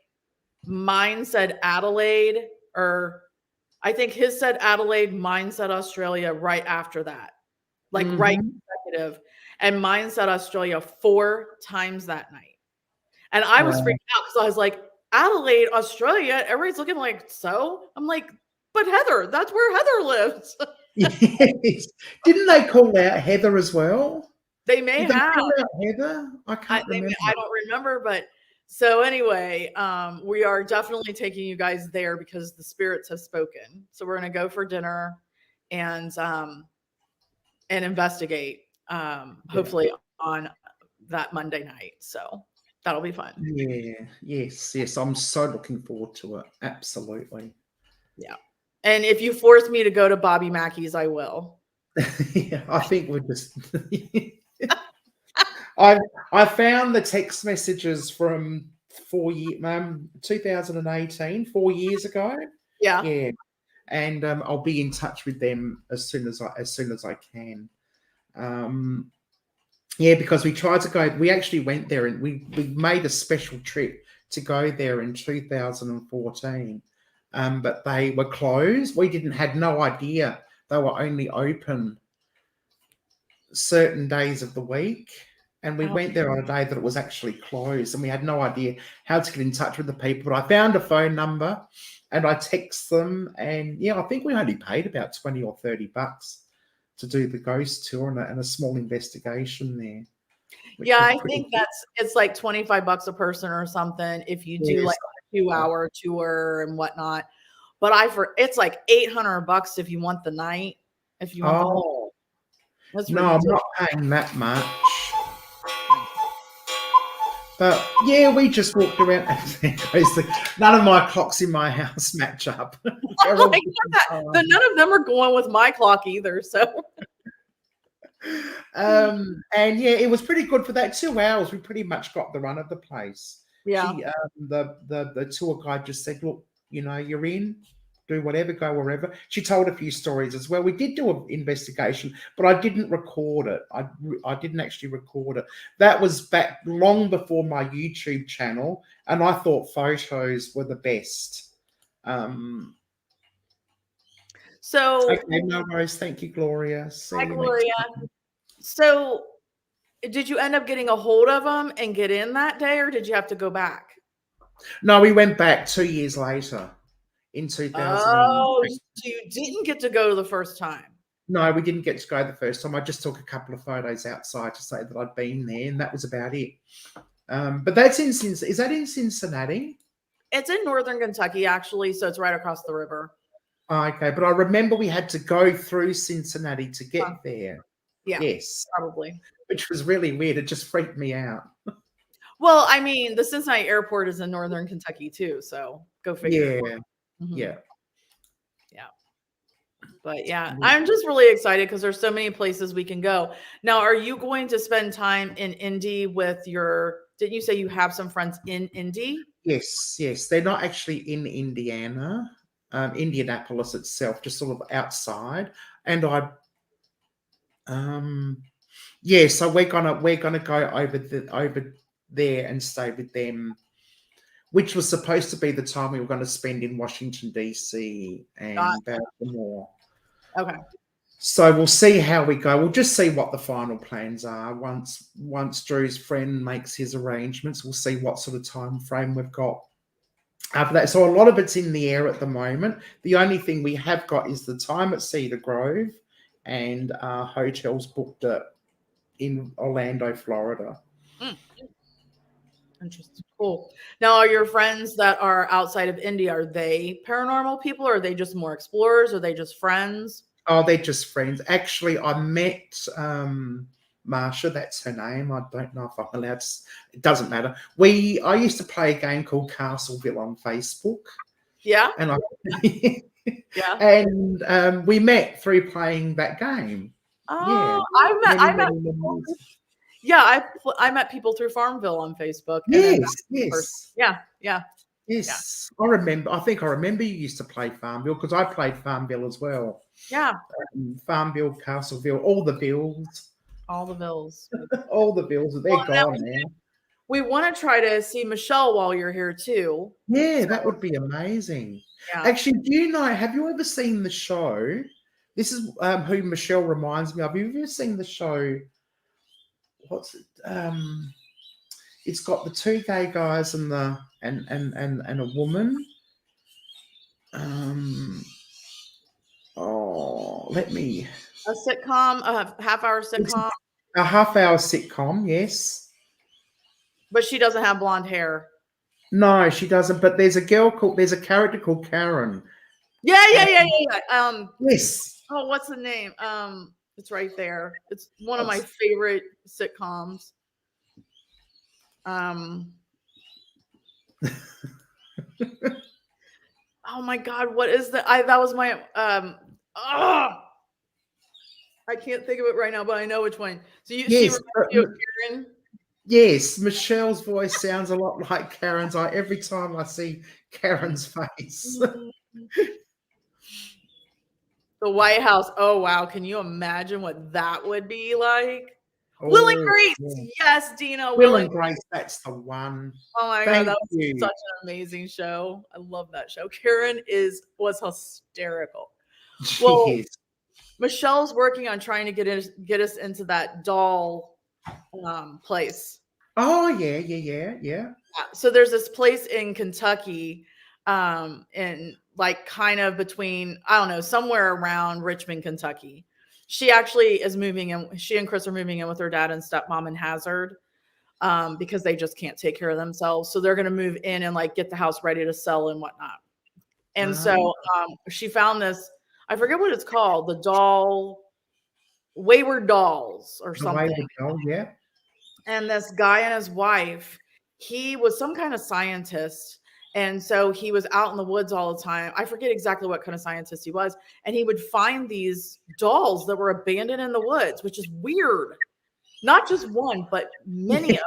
mine said Adelaide, or I think his said Adelaide, mine said Australia right after that, right consecutive. And mine said Australia 4 times that night. And I was freaking out because I was like, Adelaide, Australia, everybody's looking like, so? I'm like, but Heather, that's where Heather lives. Yes. Didn't they call out Heather as well? They may have. Call out Heather? I can't remember. I don't remember, but so anyway, we are definitely taking you guys there because the spirits have spoken. So we're going to go for dinner and investigate, hopefully on that Monday night. So that'll be fun. Yeah. Yes. I'm so looking forward to it. Absolutely. Yeah. And if you force me to go to Bobby Mackey's, I will. Yeah, I think we're just... I found the text messages from 2018, 4 years ago. Yeah. And I'll be in touch with them as soon as I can. Because we tried to go. We actually went there, and we made a special trip to go there in 2014. But they were closed. We had no idea they were only open certain days of the week. And we went there on a day that it was actually closed, and we had no idea how to get in touch with the people. But I found a phone number and I text them, and I think we only paid about $20 or $30 to do the ghost tour and a small investigation there. Yeah, I think it's like $25 a person or something if you do like a 2-hour tour and whatnot. But it's like $800 if you want the night. if you want the whole. Oh, That's no, I'm ridiculous. not paying that much. But yeah, we just walked around. None of my clocks in my house match up. They're all Like, but none of them are going with my clock either. So and yeah, it was pretty good for that 2 hours. We pretty much got the run of the place. yeah. She, the tour guide just said, "Look, you know, you're in, do whatever, go wherever." She told a few stories as well. We did do an investigation, but I didn't record it. I didn't actually record it. That was back long before my YouTube channel, and I thought photos were the best. So Okay, no worries. Thank you, Gloria. See hi, you next Gloria. time. So did you end up getting a hold of them and get in that day, or did you have to go back? No, we went back 2 years later in 2000. Oh, so you didn't get to go the first time. No, we didn't get to go the first time. I just took a couple of photos outside to say that I'd been there, and that was about it. But that's in Cincinnati. Is that in Cincinnati? It's in northern Kentucky, actually, so it's right across the river. Oh, okay, but I remember we had to go through Cincinnati to get there. Yeah, yes, probably. Which was really weird. It just freaked me out. Well, I mean, the Cincinnati airport is in northern Kentucky too, so go figure. Yeah, yeah. But yeah, I'm just really excited because there's so many places we can go. Now, are you going to spend time in Indy with your, didn't you say you have some friends in Indy? Yes. They're not actually in Indiana, Indianapolis itself, just sort of outside. And so we're gonna go over there and stay with them, which was supposed to be the time we were going to spend in Washington DC and Baltimore. Okay. So we'll see how we go. We'll just see what the final plans are. Once Drew's friend makes his arrangements, we'll see what sort of time frame we've got after that. So a lot of it's in the air at the moment. The only thing we have got is the time at Cedar Grove and hotels booked in Orlando, Florida. Interesting. Cool. Now, are your friends that are outside of India, are they paranormal people, or are they just more explorers, or are they just friends? Oh, they're just friends. Actually, I met Marsha, that's her name. I don't know if I'm allowed to, it doesn't matter. I used to play a game called Castleville on Facebook. Yeah. And yeah. And we met through playing that game. Oh, yeah. I met yeah, I met people through Farmville on Facebook. Yes. Yeah. Yes. I remember. I think I remember you used to play Farmville because I played Farmville as well. Yeah. Farmville, Castleville, all the bills. All the bills. all the bills. They're gone now. We want to try to see Michelle while you're here too. Yeah, that would be amazing. Yeah. Actually, do you know, have you ever seen the show? This is who Michelle reminds me of. Have you ever seen the show? What's it? It's got the two gay guys and a woman. Let me. A sitcom, a half-hour sitcom. A half-hour sitcom, yes. But she doesn't have blonde hair. No, she doesn't. But there's a character called Karen. Yeah. Yes. Oh, what's the name? It's right there. It's one of my favorite sitcoms. Oh my God, what is that? That was my I can't think of it right now, but I know which one. So she reminds you of Karen? Yes, Michelle's voice sounds a lot like Karen's. Every time I see Karen's face. The White House. Oh wow, can you imagine what that would be like? Will and Grace. Yeah. Yes, Dina. Will and Grace, that's the one. Oh my God, that was such an amazing show. I love that show. Karen was hysterical. Well, Michelle's working on trying to get us into that doll place. Oh yeah. So there's this place in Kentucky, in like kind of between, I don't know, somewhere around Richmond, Kentucky. She actually is moving in. She and Chris are moving in with her dad and stepmom in Hazard, because they just can't take care of themselves. So they're going to move in and like get the house ready to sell and whatnot. And so she found this. I forget what it's called, the doll, Wayward Dolls or The way something. we go, yeah. And this guy and his wife, he was some kind of scientist. And so he was out in the woods all the time. I forget exactly what kind of scientist he was. And he would find these dolls that were abandoned in the woods, which is weird. Not just one, but many of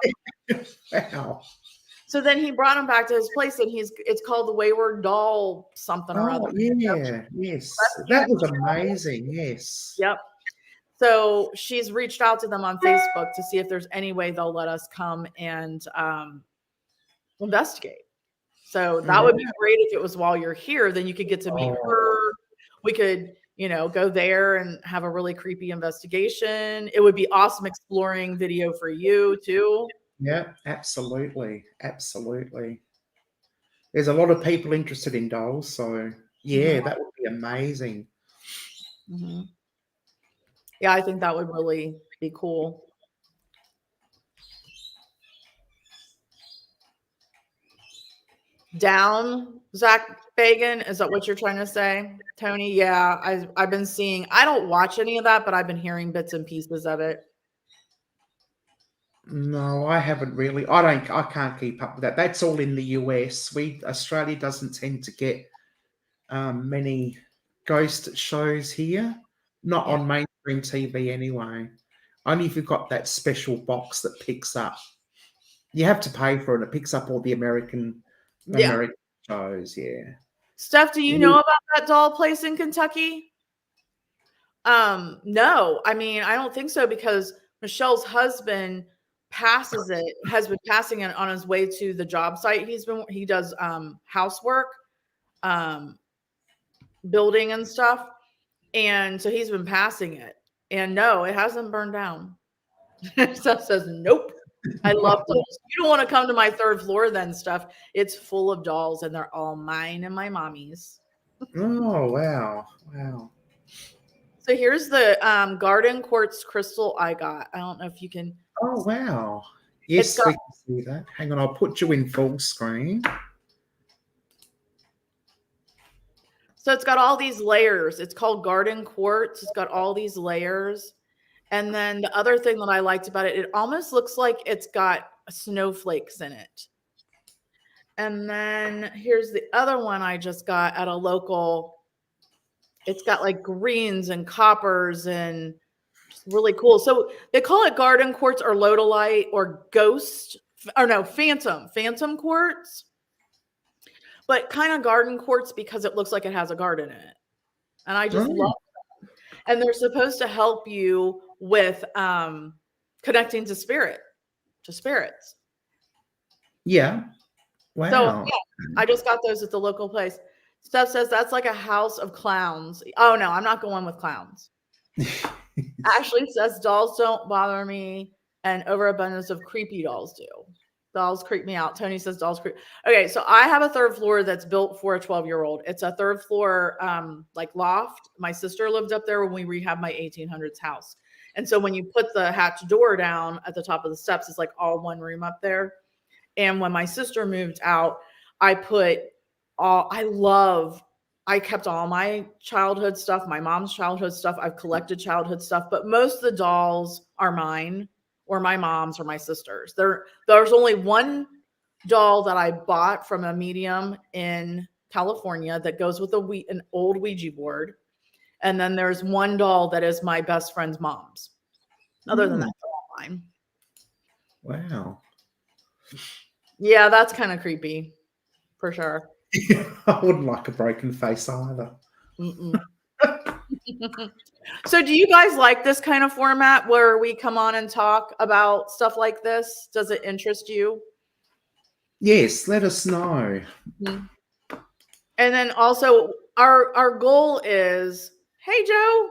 them. Wow. So then he brought him back to his place, and it's called the Wayward Doll something or Oh, other. yeah. Yes. That was amazing. Yes. Yep. So she's reached out to them on Facebook to see if there's any way they'll let us come and investigate. So that would be great if it was while you're here. Then you could get to meet her. We could, go there and have a really creepy investigation. It would be awesome exploring video for you too. Yeah, absolutely. Absolutely. There's a lot of people interested in dolls. So, yeah, that would be amazing. Mm-hmm. Yeah, I think that would really be cool. Down, Zach Fagan, is that what you're trying to say, Tony? Yeah, I've been seeing. I don't watch any of that, but I've been hearing bits and pieces of it. No, I haven't really. I can't keep up with that. That's all in the US. Australia doesn't tend to get many ghost shows here. Not on mainstream TV anyway. Only if you've got that special box that picks up. You have to pay for it. It picks up all the American shows. Yeah. Steph, do you know about that doll place in Kentucky? No, I mean, I don't think so, because Michelle's husband has been passing it on his way to the job site. He does housework, building and stuff. And so he's been passing it. And no, it hasn't burned down. Stuff says, nope. I love dolls. You don't want to come to my third floor then, Stuff. It's full of dolls, and they're all mine and my mommy's. Oh, wow. Wow. So here's the garden quartz crystal I got. I don't know if you can. Oh, wow. Yes, we can see that. Hang on, I'll put you in full screen. So it's got all these layers. It's called garden quartz. It's got all these layers. And then the other thing that I liked about it, it almost looks like it's got snowflakes in it. And then here's the other one I just got at a local. It's got like greens and coppers and just really cool. So they call it garden quartz or lodolite or phantom quartz. But kind of garden quartz because it looks like it has a garden in it. And I just love them. And they're supposed to help you with connecting to spirits. Yeah. Wow. So yeah, I just got those at the local place. Steph says that's like a house of clowns. Oh no, I'm not going with clowns. Ashley says dolls don't bother me, and overabundance of creepy dolls do. Dolls creep me out. Tony says dolls creep. Okay, so I have a third floor that's built for a 12-year-old. It's a third floor like loft. My sister lived up there when we rehabbed my 1800s house. And so when you put the hatch door down at the top of the steps, it's like all one room up there. And when my sister moved out, I kept all my childhood stuff, my mom's childhood stuff. I've collected childhood stuff, but most of the dolls are mine or my mom's or my sister's. There's only one doll that I bought from a medium in California that goes with an old Ouija board. And then there's one doll that is my best friend's mom's. Other than that, they're all mine. Wow. Yeah, that's kind of creepy, for sure. I wouldn't like a broken face either. So do you guys like this kind of format where we come on and talk about stuff like this? Does it interest you? Yes, let us know. And then also our goal is, hey Joe.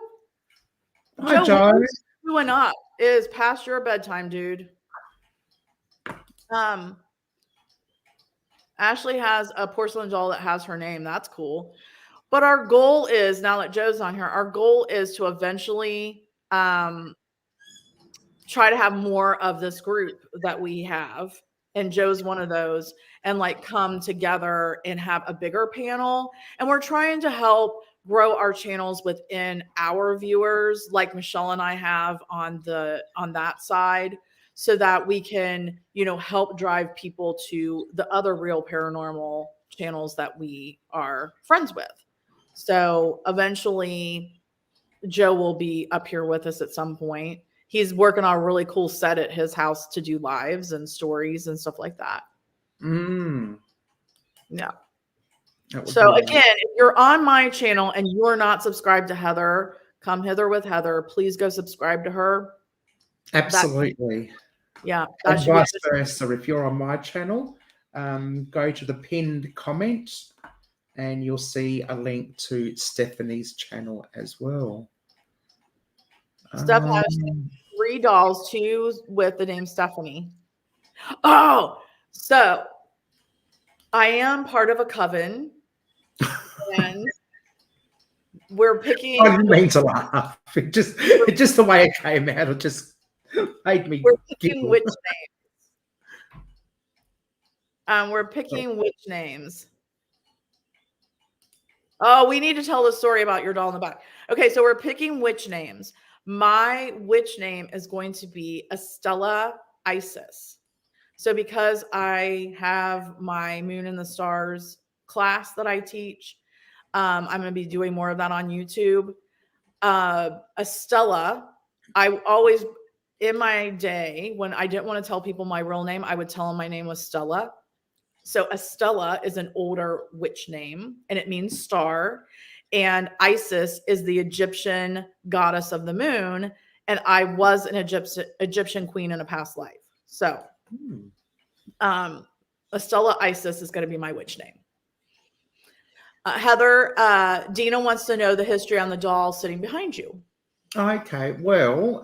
Hi Joe. What's doing up is past your bedtime, dude. Ashley has a porcelain doll that has her name. That's cool. But our goal is, now that Joe's on here, our goal is to eventually try to have more of this group that we have. And Joe's one of those, and like come together and have a bigger panel. And we're trying to help grow our channels within our viewers, like Michelle and I have on that side, so that we can, help drive people to the other real paranormal channels that we are friends with. So eventually Joe will be up here with us at some point. He's working on a really cool set at his house to do lives and stories and stuff like that. Yeah. So again, if you're on my channel and you're not subscribed to Heather, Come Hither with Heather, please go subscribe to her. Absolutely. Yeah. And vice versa. If you're on my channel, go to the pinned comment and you'll see a link to Stephanie's channel as well. Steph has 3 dolls, 2 with the name Stephanie. Oh, so I am part of a coven, and we're picking. I didn't mean to laugh. It just the way it came out. It just made me. We're picking witch names. We're picking witch names. Oh, we need to tell the story about your doll in the back. Okay, so we're picking witch names. My witch name is going to be Estella Isis. So because I have my Moon in the Stars class that I teach, I'm going to be doing more of that on YouTube. Estella, I always, in my day, when I didn't want to tell people my real name, I would tell them my name was Stella. So Estella is an older witch name, and it means star. And Isis is the Egyptian goddess of the moon. And I was an Egyptian queen in a past life. So Estella Isis is going to be my witch name. Heather, Dina wants to know the history on the doll sitting behind you. Okay, well,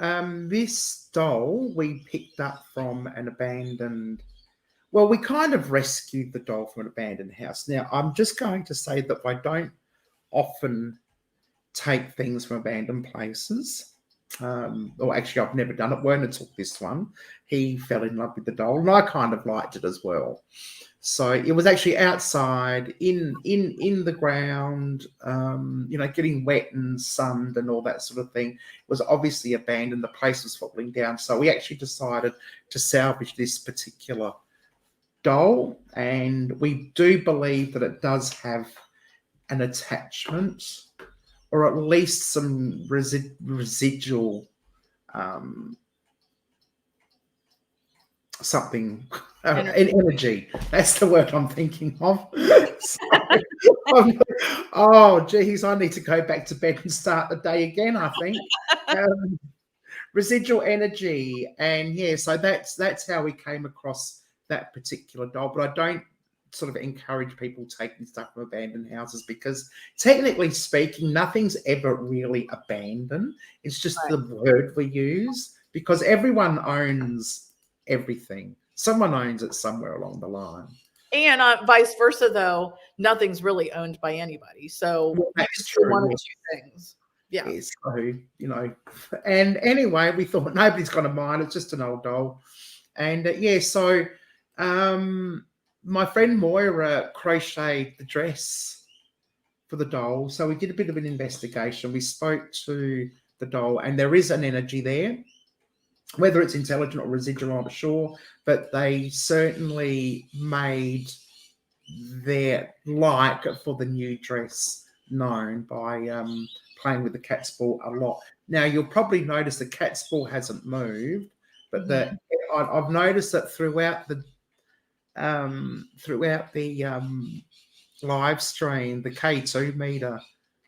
this doll we picked up from an abandoned. Well, we kind of rescued the doll from an abandoned house. Now, I'm just going to say that I don't often take things from abandoned places. Or actually, I've never done it. Werner took this one. He fell in love with the doll, and I kind of liked it as well. So it was actually outside in the ground, getting wet and sunned and all that sort of thing. It was obviously abandoned. The place was falling down. So we actually decided to salvage this particular doll, and we do believe that it does have an attachment, or at least some residual something, energy. That's the word I'm thinking of. Oh, geez, I need to go back to bed and start the day again, I think. Residual energy. And yeah, so that's how we came across that particular doll. But I don't sort of encourage people taking stuff from abandoned houses, because technically speaking, nothing's ever really abandoned. It's just the word we use, because everyone owns everything. Someone owns it somewhere along the line. And vice versa, though, nothing's really owned by anybody. So that's true. One of the 2 things. Yeah. So, and anyway, we thought nobody's going to mind. It's just an old doll. And so my friend Moira crocheted the dress for the doll. So we did a bit of an investigation. We spoke to the doll, and there is an energy there. Whether it's intelligent or residual, I'm not sure, but they certainly made their like for the new dress known by playing with the cat's ball a lot. Now, you'll probably notice the cat's ball hasn't moved, but I've noticed that throughout the live stream, the K2 meter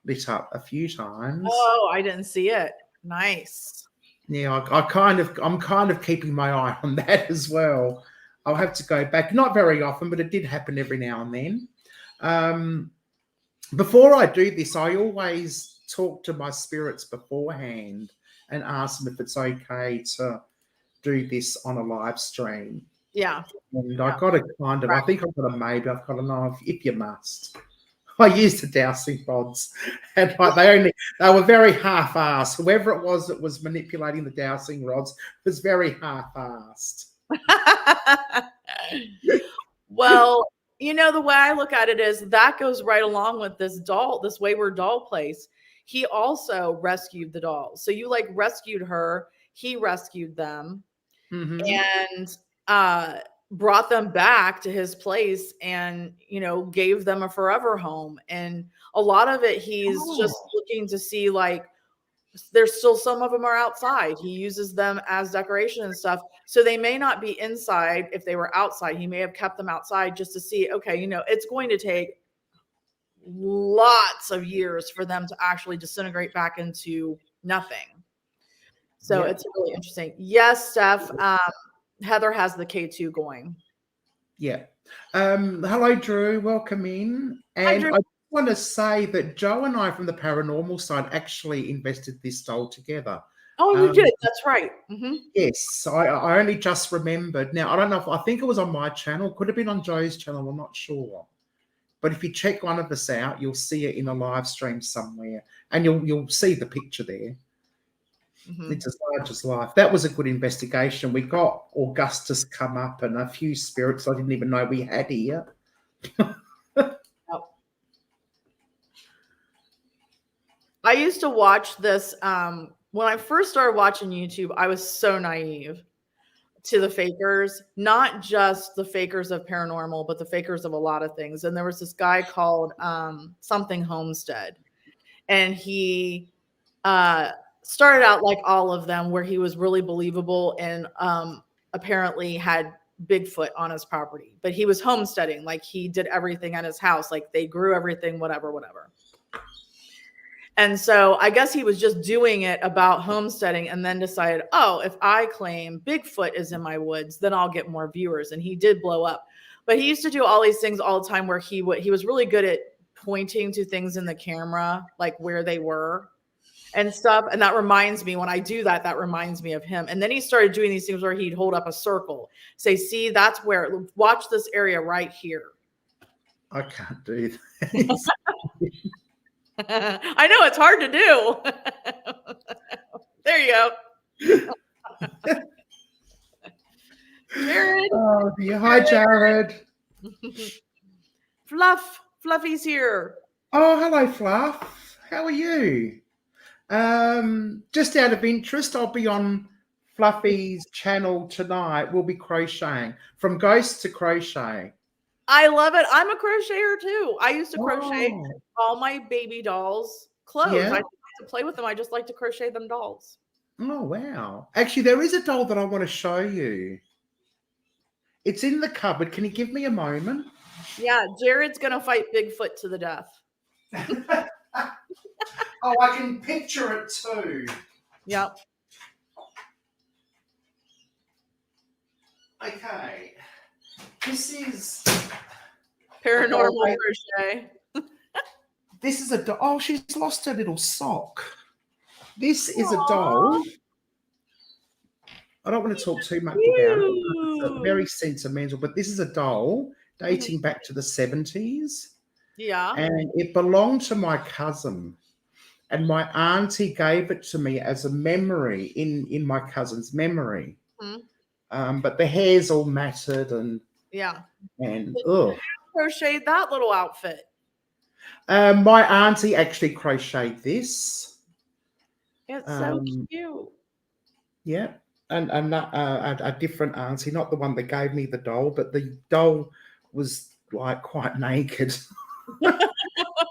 lit up a few times. Oh, I didn't see it. Nice. Yeah, I'm kind of keeping my eye on that as well. I'll have to go back. Not very often, but it did happen every now and then. Before I do this, I always talk to my spirits beforehand and ask them if it's okay to do this on a live stream. Yeah. And I got a kind of, I think I've got a maybe. I've got a no if you must. I used the dowsing rods, and they were very half-assed. Whoever it was that was manipulating the dowsing rods was very half-assed. Well, You know, the way I look at it is that goes right along with this doll, this wayward doll place. He also rescued the dolls. So you like rescued her, he rescued them, Mm-hmm. and brought them back to his place and, you know, gave them a forever home. And a lot of it, he's just Oh, looking to see, like, there's still some of them are outside. He uses them as decoration and stuff. So they may not be inside. If they were outside, he may have kept them outside just to see, okay, you know, it's going to take lots of years for them to actually disintegrate back into nothing. So yeah, it's really interesting. Yes, Steph. Heather has the K2 going. yeah. Hello, Drew. Welcome in. Hi, And Drew. I want to say that Joe and I from the paranormal side actually invested this doll together. Oh, you Um, did. That's right. Mm-hmm. yes, I only just remembered. Now, I don't know if I think it was on my channel, could have been on Joe's channel, I'm not sure. But if you check one of us out, you'll see it in a live stream somewhere, and you'll see the picture there. Mm-hmm. It's as large as life. That was a good investigation. We got Augustus come up and a few spirits I didn't even know we had here. I used to watch this when I first started watching YouTube. I was so naive to the fakers, not just the fakers of paranormal, but the fakers of a lot of things. And there was this guy called something Homestead, and he started out like all of them, where he was really believable and apparently had Bigfoot on his property, but he was homesteading, like he did everything at his house, like they grew everything, whatever. And so I guess he was just doing it about homesteading, and then decided, oh, if I claim Bigfoot is in my woods, then I'll get more viewers. And he did blow up. But he used to do all these things all the time where he was really good at pointing to things in the camera, like where they were and stuff. And that reminds me, when I do that, that reminds me of him. And then he started doing these things where he'd hold up a circle, say, see, that's where, watch this area right here. I can't do that. I know it's hard to do. There you go. Jared. Oh, dear. Hi, Jared. Fluffy's here. Oh, hello, Fluff. How are you? Just out of interest, I'll be on Fluffy's channel tonight. We'll be crocheting from ghost to crochet. I love it. I'm a crocheter too. I used to crochet Oh, all my baby dolls' clothes. yeah. I like to play with them. I just like to crochet them dolls. Oh, wow. Actually, there is a doll that I want to show you. It's in the cupboard. Can you give me a moment? Yeah, Jared's gonna fight Bigfoot to the death. Oh, I can picture it too. Yep. Okay. This is Paranormal crochet. This is a doll. Oh, she's lost her little sock. This is a doll. I don't want to talk too much about it. It's very sentimental, but this is a doll dating back to the 70s. Yeah. And it belonged to my cousin. And my auntie gave it to me as a memory in my cousin's memory. Mm-hmm. But the hair's all matted and Crocheted that little outfit. My auntie actually crocheted this. It's so cute. Yeah, and a different auntie, not the one that gave me the doll, but the doll was like quite naked.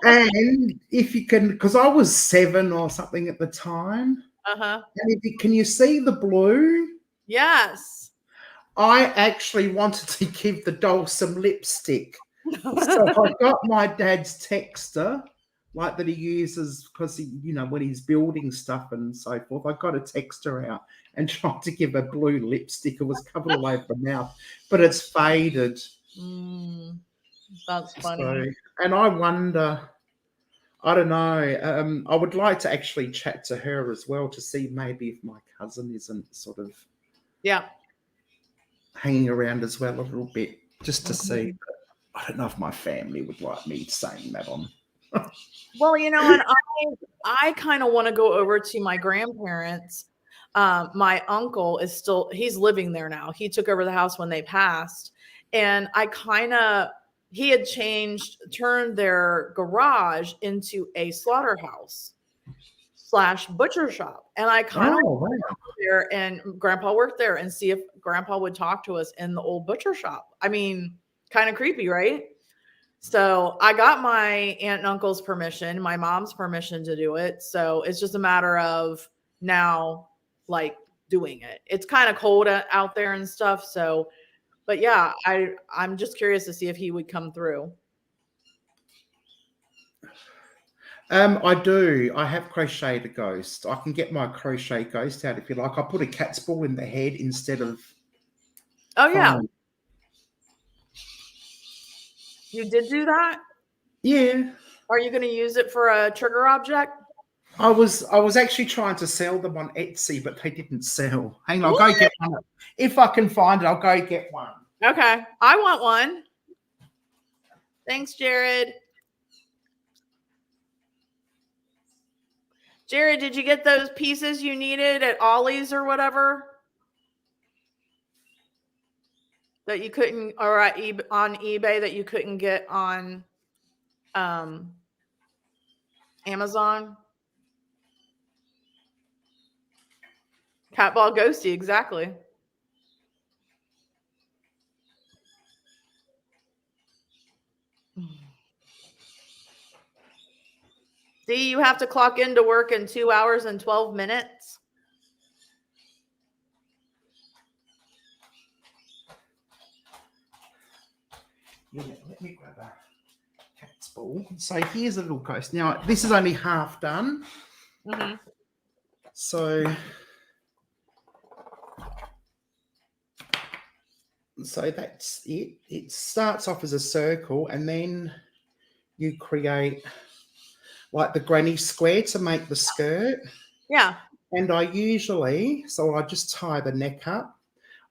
And if you can, because I was 7 or something at the time. Uh-huh. And can you see the blue? Yes. I actually wanted to give the doll some lipstick. So I got my dad's texter, like that he uses because when he's building stuff and so forth. I got a texter out and tried to give her blue lipstick. It was covered all over the mouth, but it's faded. That's funny. So, and I wonder, I don't know. I would like to actually chat to her as well to see maybe if my cousin isn't sort of hanging around as well a little bit, just to see. But I don't know if my family would like me saying that on. Well, and I kind of want to go over to my grandparents. My uncle he's living there now. He took over the house when they passed. And I kind of he had turned their garage into a slaughterhouse / butcher shop. And I kind of Oh, wow. there, and Grandpa worked there, and see if Grandpa would talk to us in the old butcher shop. I mean, kind of creepy, right? So I got my aunt and uncle's permission, my mom's permission to do it. So it's just a matter of now, like, doing it. It's kind of cold out there and stuff. So, but yeah, I'm just curious to see if he would come through. I do. I have crocheted a ghost. I can get my crochet ghost out if you like. I put a cat's ball in the head instead of. Oh yeah, foam. you did do that? Yeah. Are you going to use it for a trigger object? I was actually trying to sell them on Etsy, but they didn't sell. Hang on, I'll go get one. If I can find it, I'll go get one. Okay, I want one. Thanks, Jared. Jared, did you get those pieces you needed at Ollie's or whatever? That you couldn't, or on eBay that you couldn't get on Amazon? Catball Ghosty, exactly. See, you have to clock into work in 2 hours and 12 minutes. Yeah, let me grab a cat's ball. So here's a little ghost. Now, this is only half done. Mm-hmm. So that's it. It starts off as a circle, and then you create like the granny square to make the skirt. Yeah. And I just tie the neck up.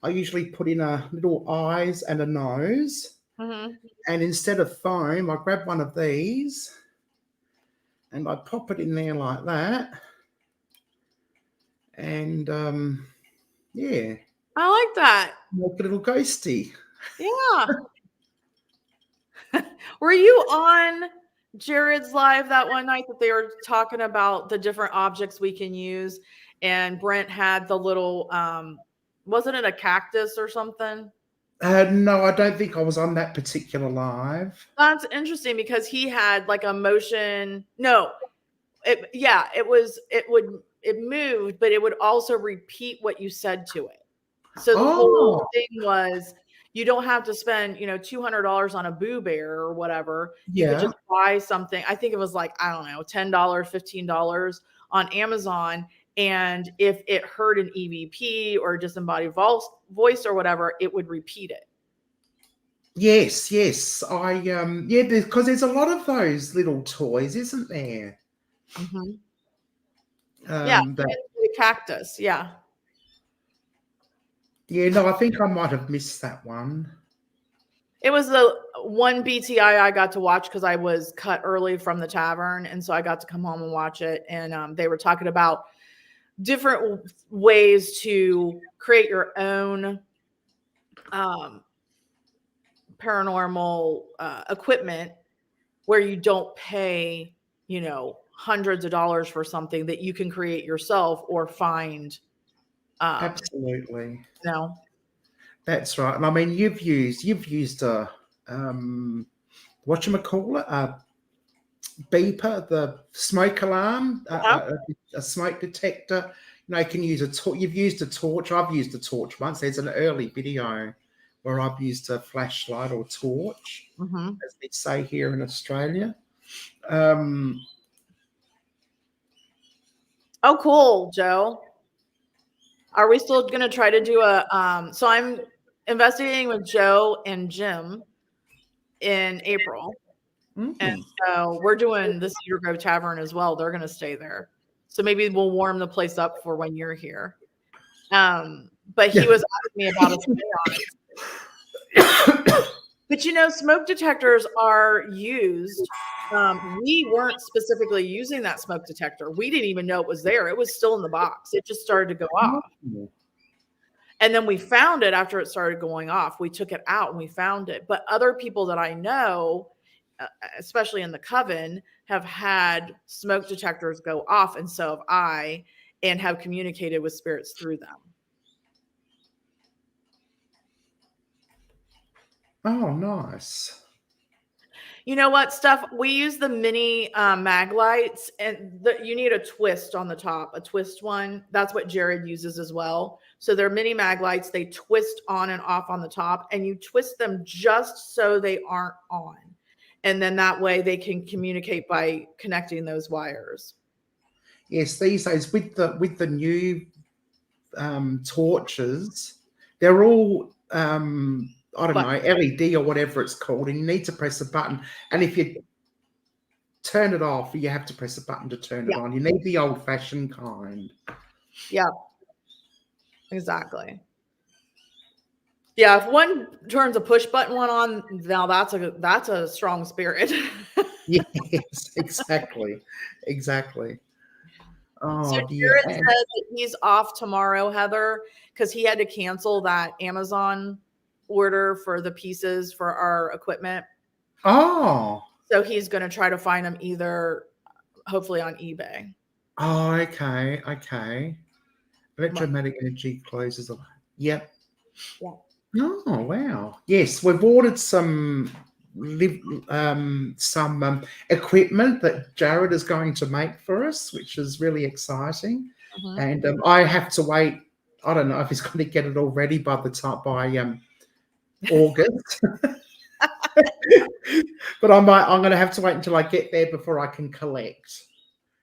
I usually put in a little eyes and a nose. Mm-hmm. And instead of foam, I grab one of these and I pop it in there like that. And yeah. I like that. Make a little ghosty. Yeah. Were you on Jared's live that one night that they were talking about the different objects we can use? And Brent had the little, wasn't it a cactus or something? No, I don't think I was on that particular live. That's interesting because he had like a motion. No, it moved, but it would also repeat what you said to it. So the whole thing was, you don't have to spend, $200 on a Boo Bear or whatever. You could just buy something. I think it was like, I don't know, $10, $15 on Amazon. And if it heard an EVP or disembodied voice or whatever, it would repeat it. Yes. Because there's a lot of those little toys, isn't there? Mm-hmm. The cactus. Yeah. Yeah, no, I think I might have missed that one. It was the one BTI I got to watch because I was cut early from the tavern. And so I got to come home and watch it. And they were talking about different ways to create your own paranormal equipment where you don't pay, hundreds of dollars for something that you can create yourself or find. Absolutely. No. That's right. And I mean, you've used a whatchamacallit, a beeper, the smoke alarm, a smoke detector. You can use a torch. You've used a torch. I've used a torch once. There's an early video where I've used a flashlight or torch, as they say here in Australia. Oh, cool, Joe. Are we still going to try to do so I'm investigating with Joe and Jim in April. Mm-hmm. And so we're doing the Cedar Grove Tavern as well. They're going to stay there. So maybe we'll warm the place up for when you're here. But he was asking me about a seance. But smoke detectors are used. We weren't specifically using that smoke detector. We didn't even know it was there. It was still in the box. It just started to go off. And And then we found it after it started going off. We took it out and we found it. But other people that I know, especially in the coven, have had smoke detectors go off, and so have I, and have communicated with spirits through them. Oh, nice. You know what, Steph? We use the mini mag lights, and you need a twist on the top, a twist one. That's what Jared uses as well. So they're mini mag lights. They twist on and off on the top, and you twist them just so they aren't on. And then that way they can communicate by connecting those wires. Yes, these days with the new torches, they're all I don't know, LED or whatever it's called, and you need to press a button. And if you turn it off, you have to press a button to turn it on. You need the old-fashioned kind. Yeah, exactly. Yeah, if one turns a push button one on, now that's a strong spirit. Yes, exactly. Oh, so Jared said that he's off tomorrow, Heather, because he had to cancel that Amazon order for the pieces for our equipment. Oh. So he's going to try to find them either, hopefully on eBay. Oh, okay. Electromagnetic energy closes. Yep. Yeah. Oh, wow. Yes, we've ordered some equipment that Jared is going to make for us, which is really exciting. And I have to wait. I don't know if he's going to get it all ready by August. But I'm going to have to wait until I get there before I can collect,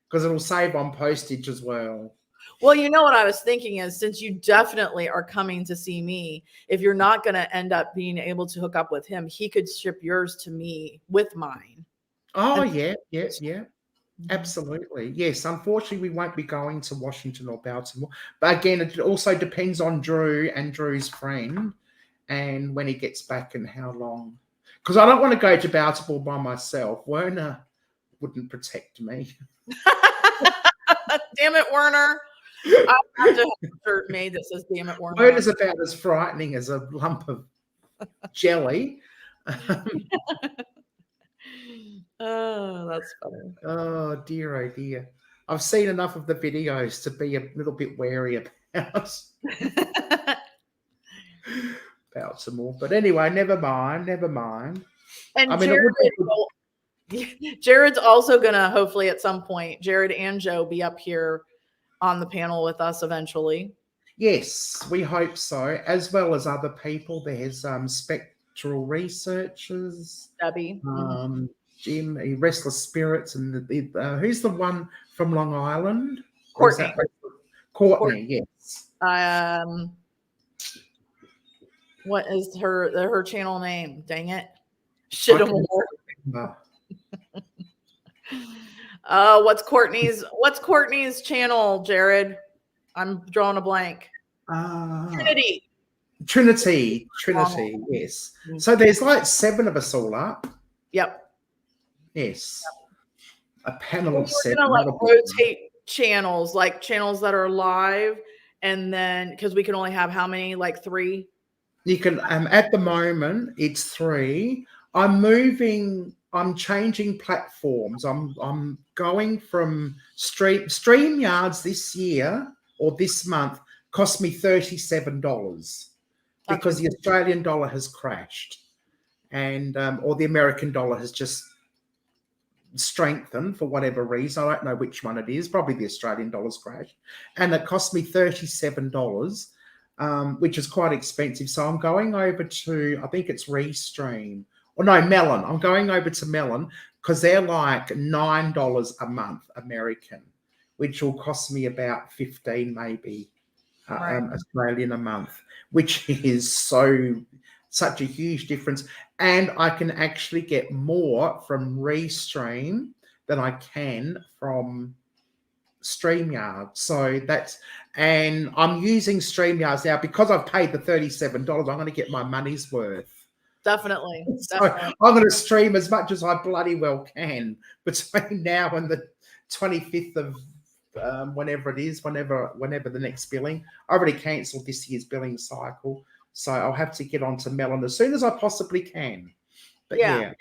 because it'll save on postage as well. Well, you know what I was thinking is, since you definitely are coming to see me, if you're not going to end up being able to hook up with him, he could ship yours to me with mine. Oh, yeah. Absolutely. Yes. Unfortunately, we won't be going to Washington or Baltimore. But again, it also depends on Drew and Drew's friend and when he gets back and how long. Because I don't want to go to Baltimore by myself. Werner wouldn't protect me. Damn it, Werner. I have to have a shirt made that says "Damn it, Werner." Werner's about as frightening as a lump of jelly. Oh, that's funny. Oh dear. I've seen enough of the videos to be a little bit wary about Baltimore. But anyway, never mind. And I mean, Jared's also gonna hopefully at some point, Jared and Joe, be up here on the panel with us eventually. Yes, we hope so, as well as other people. There's spectral researchers, Debbie, Jim, Restless Spirits, and who's the one from Long Island? Courtney. Courtney, yes. What is her channel name? Dang it. What's Courtney's channel, Jared? I'm drawing a blank. Trinity, yes. So there's like 7 of us all up. Yep. Yes. A panel of 7. We're gonna rotate channels, like channels that are live, and then because we can only have how many? Like 3? You can at the moment it's 3. I'm changing platforms. I'm going from StreamYards this year or this month cost me $37 because the Australian dollar has crashed, and or the American dollar has just strengthened for whatever reason. I don't know which one it is. Probably the Australian dollar's crashed, and it cost me $37, which is quite expensive. So I'm going over to, I think it's Restream. Or no, Melon. I'm going over to Melon because they're like $9 a month American, which will cost me about 15 maybe Australian a month, which is such a huge difference. And I can actually get more from Restream than I can from StreamYard. So and I'm using StreamYards now because I've paid the $37. I'm going to get my money's worth. Definitely. So I'm going to stream as much as I bloody well can between now and the 25th of whenever it is, whenever the next billing. I already cancelled this year's billing cycle, so I'll have to get onto Melon as soon as I possibly can. But yeah.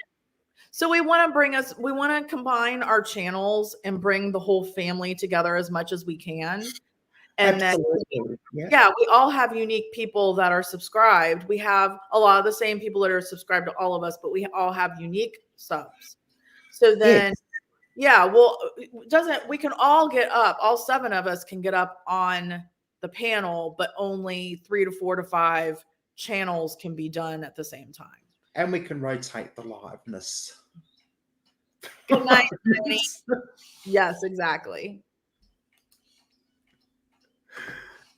So we want to combine our channels and bring the whole family together as much as we can. And Absolutely. then, we all have unique people that are subscribed. We have a lot of the same people that are subscribed to all of us, but we all have unique subs. So then, we can all get up. All 7 of us can get up on the panel, but only 3 to 4 to 5 channels can be done at the same time. And we can rotate the liveness. Good night, Tony. Yes, exactly.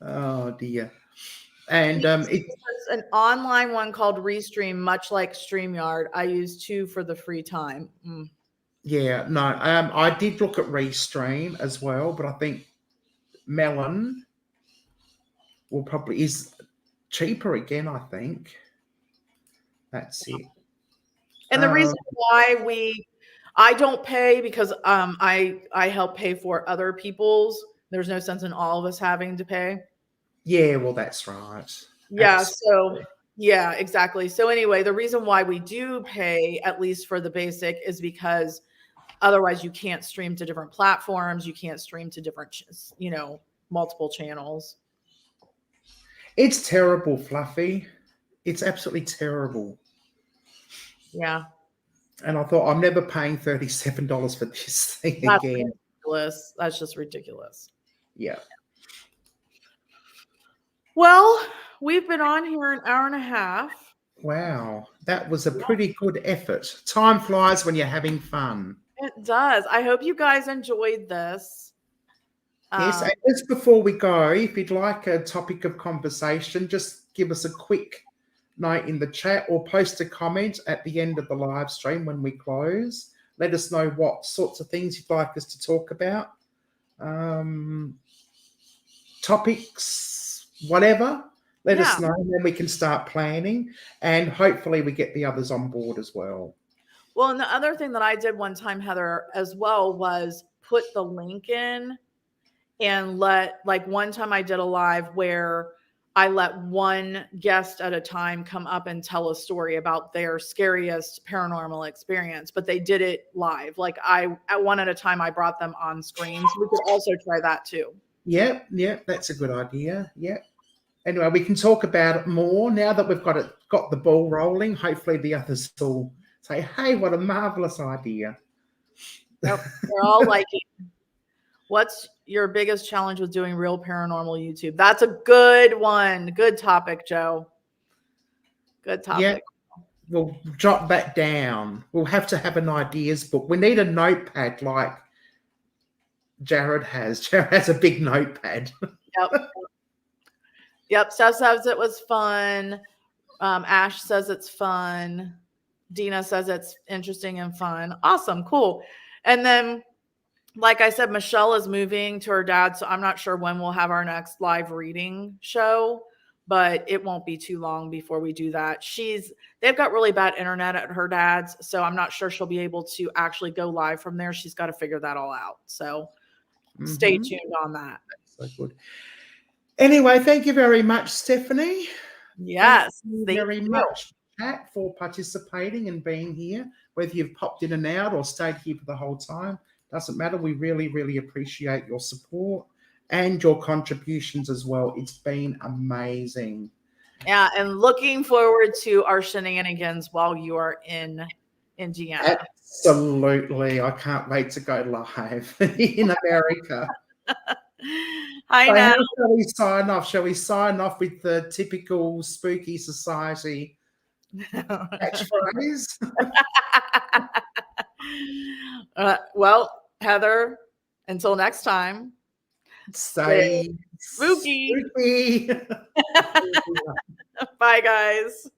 Oh dear. And it's an online one called Restream, much like StreamYard. I use 2 for the free time. Yeah, no, I did look at Restream as well, but I think Melon is cheaper again, I think. That's it. And the reason why I don't pay, because I help pay for other people's. There's no sense in all of us having to pay. Yeah, well, that's right. Yeah, Absolutely. So yeah, exactly. So anyway, the reason why we do pay, at least for the basic, is because otherwise you can't stream to different platforms. You can't stream to different, multiple channels. It's terrible, Fluffy. It's absolutely terrible. Yeah. And I thought, I'm never paying $37 for this thing again. Ridiculous. That's just ridiculous. Yeah. Well, we've been on here an hour and a half. Wow. That was a pretty good effort. Time flies when you're having fun. It does. I hope you guys enjoyed this. Yes. And just before we go, if you'd like a topic of conversation, just give us a quick note in the chat or post a comment at the end of the live stream when we close. Let us know what sorts of things you'd like us to talk about. Topics, whatever. Let us know, and then we can start planning, and hopefully we get the others on board as well. Well, and the other thing that I did one time, Heather, as well, was put the link in and one time I did a live where I let one guest at a time come up and tell a story about their scariest paranormal experience, but they did it live. At one at a time, I brought them on screen. So we could also try that too. Yep, that's a good idea. Yep. Anyway, we can talk about it more now that we've got the ball rolling. Hopefully the others will say, hey, what a marvelous idea. Yep, we're all liking. What's your biggest challenge with doing real paranormal YouTube? That's a good one. Good topic, Joe. Good topic. Yeah, we'll jot that down. We'll have to have an ideas book. We need a notepad like Jared has. Jared has a big notepad. Yep. Steph says it was fun. Ash says it's fun. Dina says it's interesting and fun. Awesome. Cool. And then, like I said, Michelle is moving to her dad, so I'm not sure when we'll have our next live reading show, but it won't be too long before we do that. They've got really bad internet at her dad's, so I'm not sure she'll be able to actually go live from there. She's got to figure that all out. So stay tuned on that. So good. Anyway, thank you very much, Stephanie. Yes. Thank you very much, Pat, for participating and being here. Whether you've popped in and out or stayed here for the whole time, doesn't matter. We really, really appreciate your support and your contributions as well. It's been amazing. Yeah, and looking forward to our shenanigans while you are in Indiana. Absolutely. I can't wait to go live in America. I know. How shall we sign off? Shall we sign off with the typical Spooky Society catchphrase? Well, Heather, until next time, stay spooky. spooky. Bye, guys.